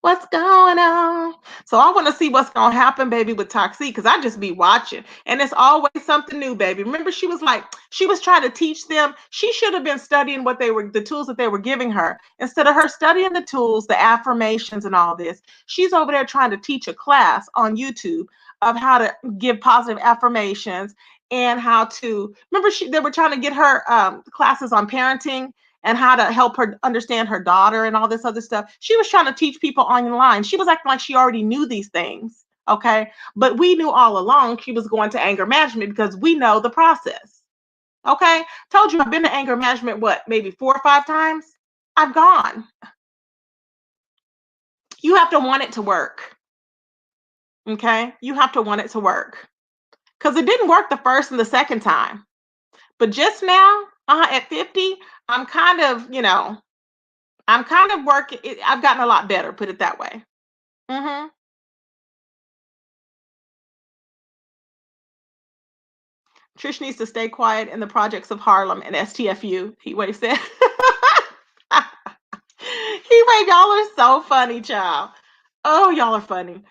What's going on? So I want to see what's going to happen, baby, with Toxiq, because I just be watching. And it's always something new, baby. Remember, she was trying to teach them. She should have been studying the tools that they were giving her. Instead of her studying the tools, the affirmations and all this, she's over there trying to teach a class on YouTube of how to give positive affirmations and how to, remember, they were trying to get her classes on parenting and how to help her understand her daughter and all this other stuff. She was trying to teach people online. She was acting like she already knew these things, okay? But we knew all along she was going to anger management because we know the process, okay? Told you I've been to anger management, maybe 4 or 5 times? I've gone. You have to want it to work, okay? You have to want it to work because it didn't work the first and the second time. But just now, at 50, I'm kind of working. I've gotten a lot better, put it that way. Trish needs to stay quiet in the projects of Harlem and STFU, Heatwave said. Heatwave, y'all are so funny, child. Oh, y'all are funny.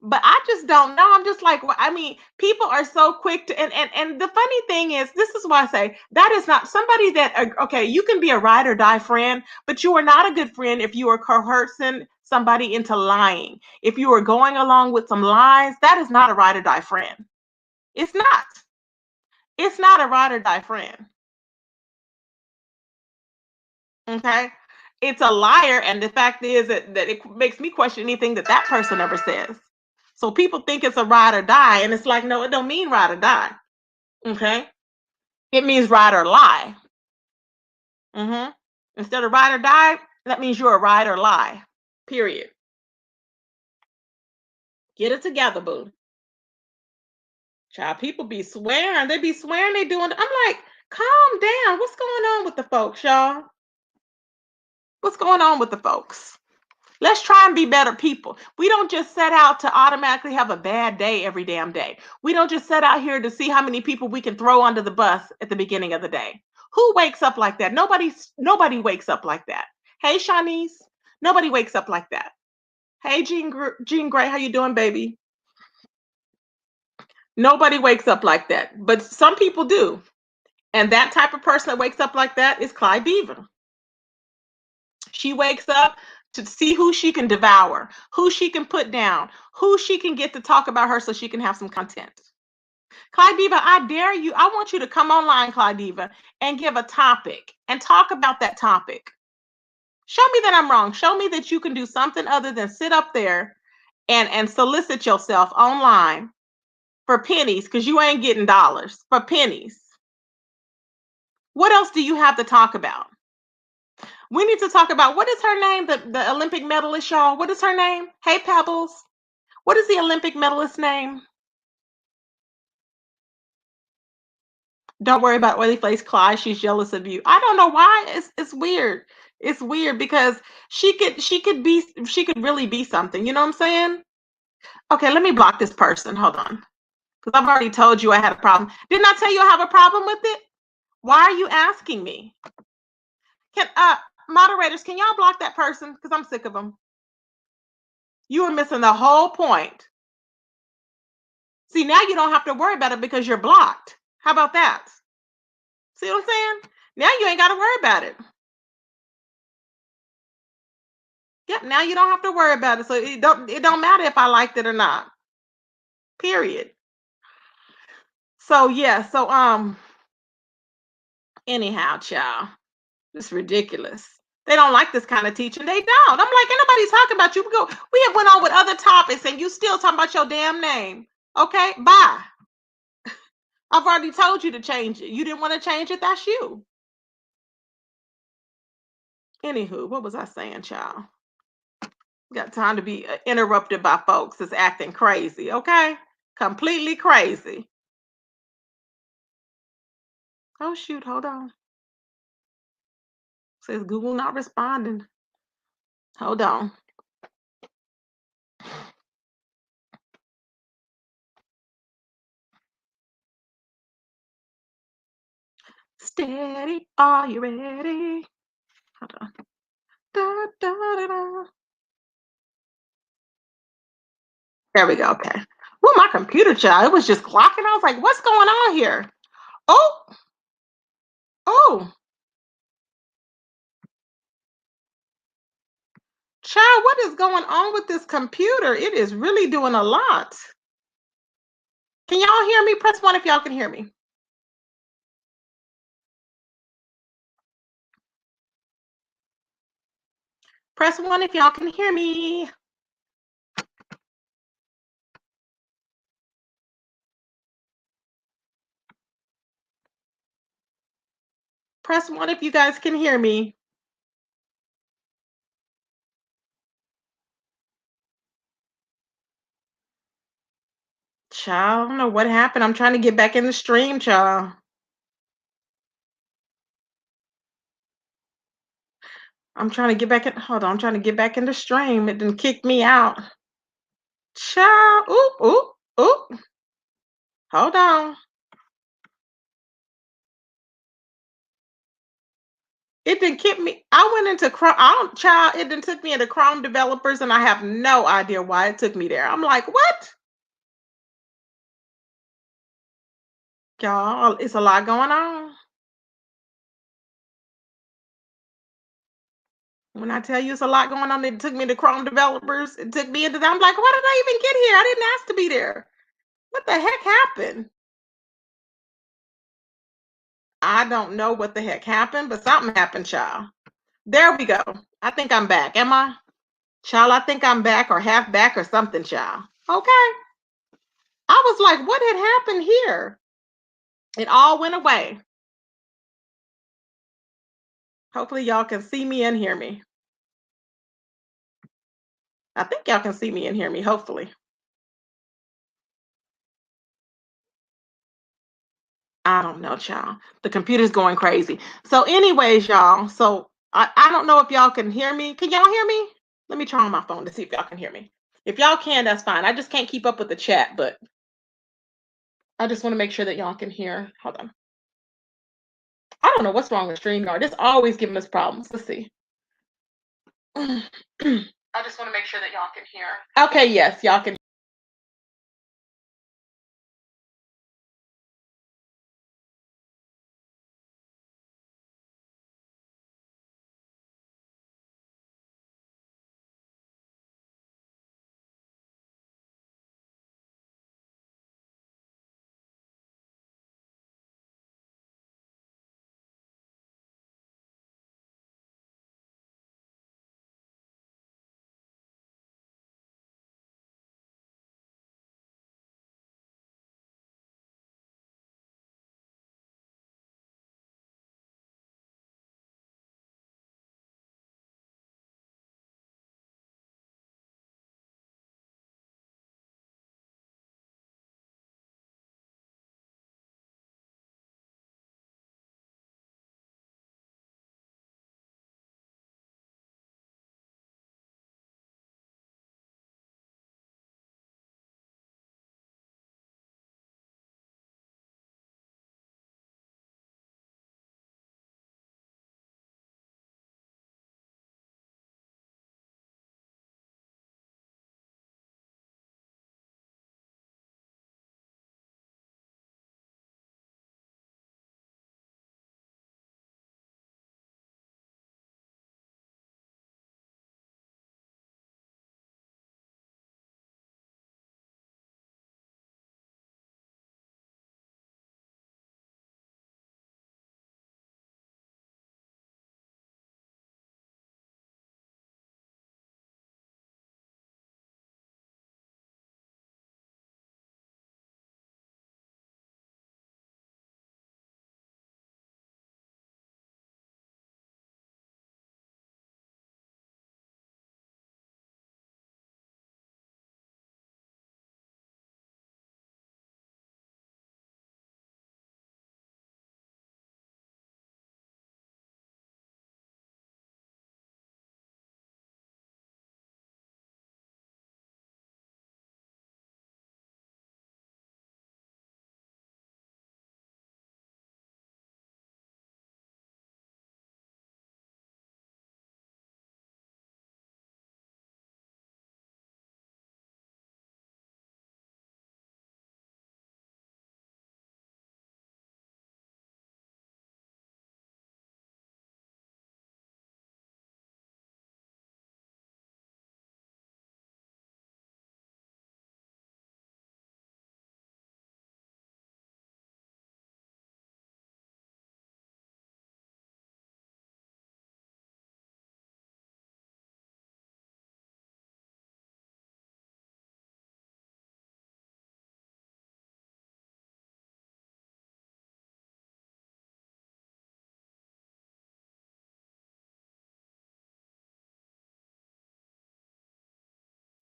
But I just don't know. I'm just like, I mean, people are so quick to, and the funny thing is, this is why I say that is not somebody that, okay, you can be a ride or die friend, but you are not a good friend if you are coercing somebody into lying. If you are going along with some lies, that is not a ride or die friend. It's not. It's not a ride or die friend. Okay? It's a liar, and the fact is that it makes me question anything that person ever says. So people think it's a ride or die, and it's like, no, it don't mean ride or die. Okay? It means ride or lie. Instead of ride or die, that means you're a ride or lie. Period. Get it together, boo. Child, people be swearing. They be swearing they doing. I'm like, calm down. What's going on with the folks, y'all? What's going on with the folks? Let's try and be better people. We don't just set out to automatically have a bad day every damn day. We don't just set out here to see how many people we can throw under the bus at the beginning of the day. Who wakes up like that? Nobody wakes up like that. Hey, Shanice. Nobody wakes up like that. Hey, Jean Gray, how you doing, baby? Nobody wakes up like that, but some people do. And that type of person that wakes up like that is Clyde Beaver. She wakes up to see who she can devour, who she can put down, who she can get to talk about her so she can have some content. Clyde Diva, I dare you. I want you to come online, Clyde Diva, and give a topic and talk about that topic. Show me that I'm wrong. Show me that you can do something other than sit up there and solicit yourself online for pennies, because you ain't getting dollars, for pennies. What else do you have to talk about? We need to talk about, what is her name? The Olympic medalist, y'all. What is her name? Hey, Pebbles. What is the Olympic medalist's name? Don't worry about oily face Clyde. She's jealous of you. I don't know why. It's weird. It's weird because she could really be something. You know what I'm saying? Okay, let me block this person. Hold on. Because I've already told you I had a problem. Didn't I tell you I have a problem with it? Why are you asking me? Can moderators, can y'all block that person? Because I'm sick of them. You were missing the whole point. See, now you don't have to worry about it because you're blocked. How about that? See what I'm saying? Now you ain't got to worry about it. Yep, now you don't have to worry about it. So it don't matter if I liked it or not. Period. So yeah, anyhow, child. It's ridiculous. They don't like this kind of teaching. They don't. I'm like, ain't nobody talking about you. We have went on with other topics and you still talking about your damn name. Okay, bye. I've already told you to change it. You didn't want to change it, that's you. Anywho, what was I saying, child? Got time to be interrupted by folks that's acting crazy, okay? Completely crazy. Oh, shoot, hold on. Says Google not responding. Hold on. Steady, are you ready? Hold on. Da, da, da, da. There we go. Okay. Well, my computer, child, it was just clocking. I was like, what's going on here? Oh, oh, child, what is going on with this computer? It is really doing a lot. Can y'all hear me? Press 1 if y'all can hear me. Press 1 if y'all can hear me. Press 1 if you guys can hear me. Child, I don't know what happened. I'm trying to get back in the stream, child. I'm trying to get back in. Hold on. I'm trying to get back in the stream. It didn't kick me out. Child. Oop, oop, oop. Hold on. It didn't kick me. I went into Chrome. Child, it didn't took me into Chrome developers, and I have no idea why it took me there. I'm like, what? Y'all, it's a lot going on. When I tell you it's a lot going on, it took me to Chrome developers. It took me into that. I'm like, why did I even get here? I didn't ask to be there. What the heck happened? I don't know what the heck happened, but something happened, child. There we go. I think I'm back. Am I? Child, I think I'm back or half back or something, child. Okay. I was like, what had happened here? It all went away. Hopefully y'all can see me and hear me. I think y'all can see me and hear me, hopefully. I don't know, child. The computer's going crazy. So anyways, y'all, so I don't know if y'all can hear me. Can y'all hear me? Let me turn on my phone to see if y'all can hear me. If y'all can, that's fine. I just can't keep up with the chat, but I just want to make sure that y'all can hear. Hold on. I don't know what's wrong with StreamYard. It's always giving us problems. Let's see. I just want to make sure that y'all can hear. Okay, yes, y'all can.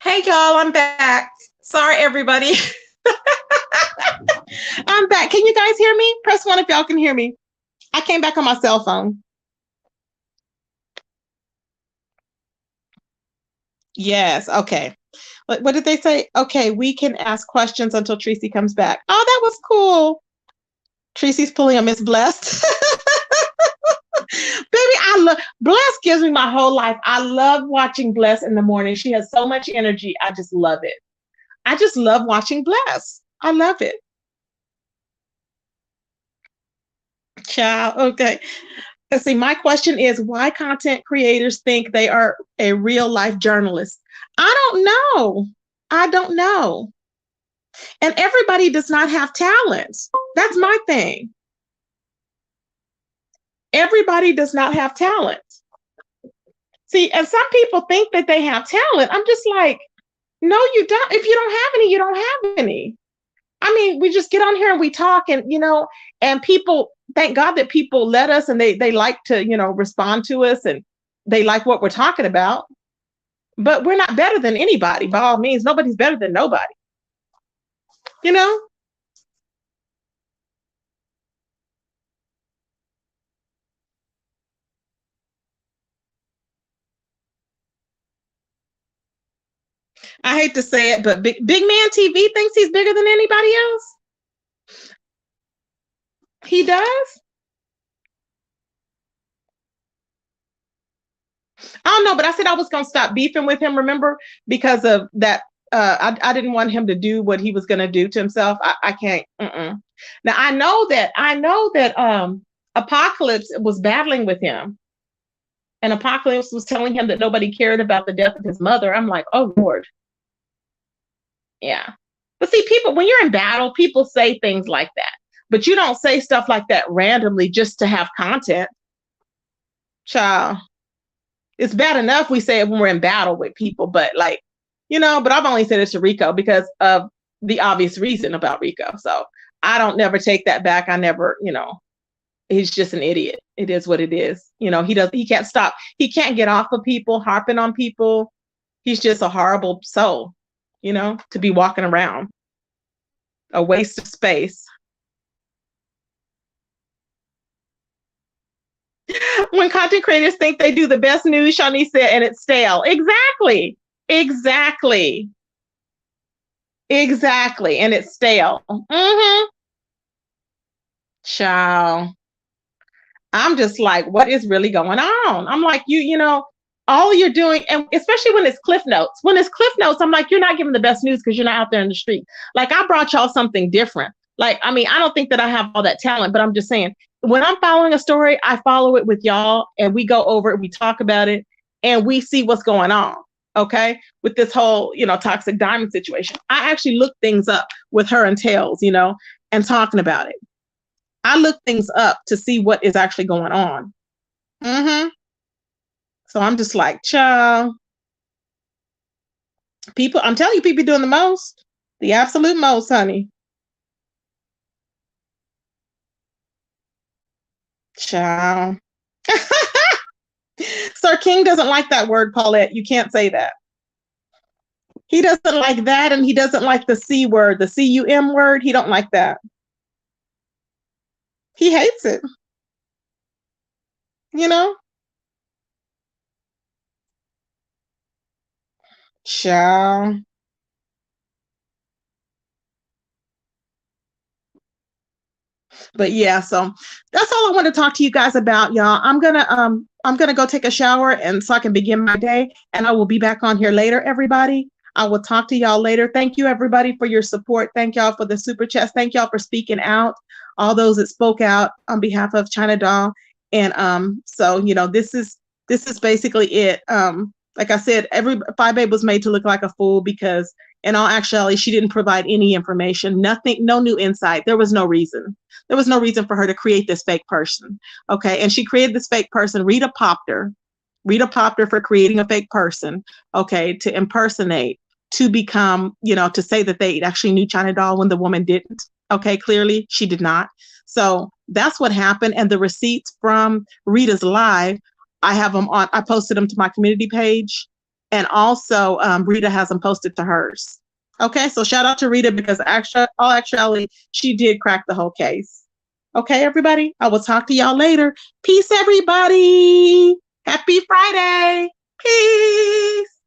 Hey y'all, I'm back. Sorry, everybody. I'm back. Can you guys hear me? Press 1 if y'all can hear me. I came back on my cell phone. Yes, okay. What did they say? Okay, we can ask questions until Tracy comes back. Oh, that was cool. Tracy's pulling a Miss Blessed. Baby, I love Bless gives me my whole life. I love watching Bless in the morning. She has so much energy. I just love it. I just love watching Bless. I love it. Child, okay. Let's see. My question is why content creators think they are a real life journalist. I don't know. I don't know. And everybody does not have talents. That's my thing. Everybody does not have talent. See, and some people think that they have talent. I'm just like, no, you don't. If you don't have any, you don't have any. I mean, we just get on here and we talk and, and people, thank God that people let us and they like to, respond to us and they like what we're talking about. But we're not better than anybody by all means. Nobody's better than nobody. You know? I hate to say it, but Big Man TV thinks he's bigger than anybody else. He does? I don't know, but I said I was going to stop beefing with him, remember? Because of that. I didn't want him to do what he was going to do to himself. I can't. Now, I know that Apocalypse was battling with him. And Apocalypse was telling him that nobody cared about the death of his mother. I'm like, oh, Lord. Yeah. But see, people, when you're in battle, people say things like that. But you don't say stuff like that randomly just to have content. Child. It's bad enough we say it when we're in battle with people, but but I've only said it to Rico because of the obvious reason about Rico. So I don't never take that back. I never, he's just an idiot. It is what it is. He can't stop. He can't get off of people, harping on people. He's just a horrible soul, to be walking around. A waste of space. When content creators think they do the best news, Shawnice said, and it's stale. Exactly. And it's stale. Child. I'm just like, what is really going on? I'm like, all you're doing, and especially when it's Cliff Notes. When it's Cliff Notes, I'm like, you're not giving the best news because you're not out there in the street. Like, I brought y'all something different. Like, I mean, I don't think that I have all that talent, but I'm just saying, when I'm following a story, I follow it with y'all and we go over it, we talk about it, and we see what's going on. Okay. With this whole, Toxiq Diamond situation. I actually looked things up with her and Tales, and talking about it. I looked things up to see what is actually going on. So I'm just like, child. People, I'm telling you, people doing the most. The absolute most, honey. Child. Sir King doesn't like that word, Paulette. You can't say that. He doesn't like that, and he doesn't like the C word, the C-U-M word. He don't like that. He hates it. Child. But yeah, so that's all I want to talk to you guys about, y'all. I'm gonna go take a shower and so I can begin my day, and I will be back on here later, everybody. I will talk to y'all later. Thank you, everybody, for your support. Thank y'all for the super chats. Thank y'all for speaking out. All those that spoke out on behalf of China Doll. And so this is basically it. Like I said, Five Babe was made to look like a fool because in all actuality, she didn't provide any information, nothing, no new insight. There was no reason. There was no reason for her to create this fake person. Okay. And she created this fake person. Rita popped her for creating a fake person. Okay. To impersonate, to become, to say that they actually knew China Doll when the woman didn't. Okay. Clearly she did not. So that's what happened. And the receipts from Rita's live, I have them on, I posted them to my community page. And also, Rita hasn't posted to hers. Okay, so shout out to Rita because actually, she did crack the whole case. Okay, everybody, I will talk to y'all later. Peace, everybody. Happy Friday. Peace.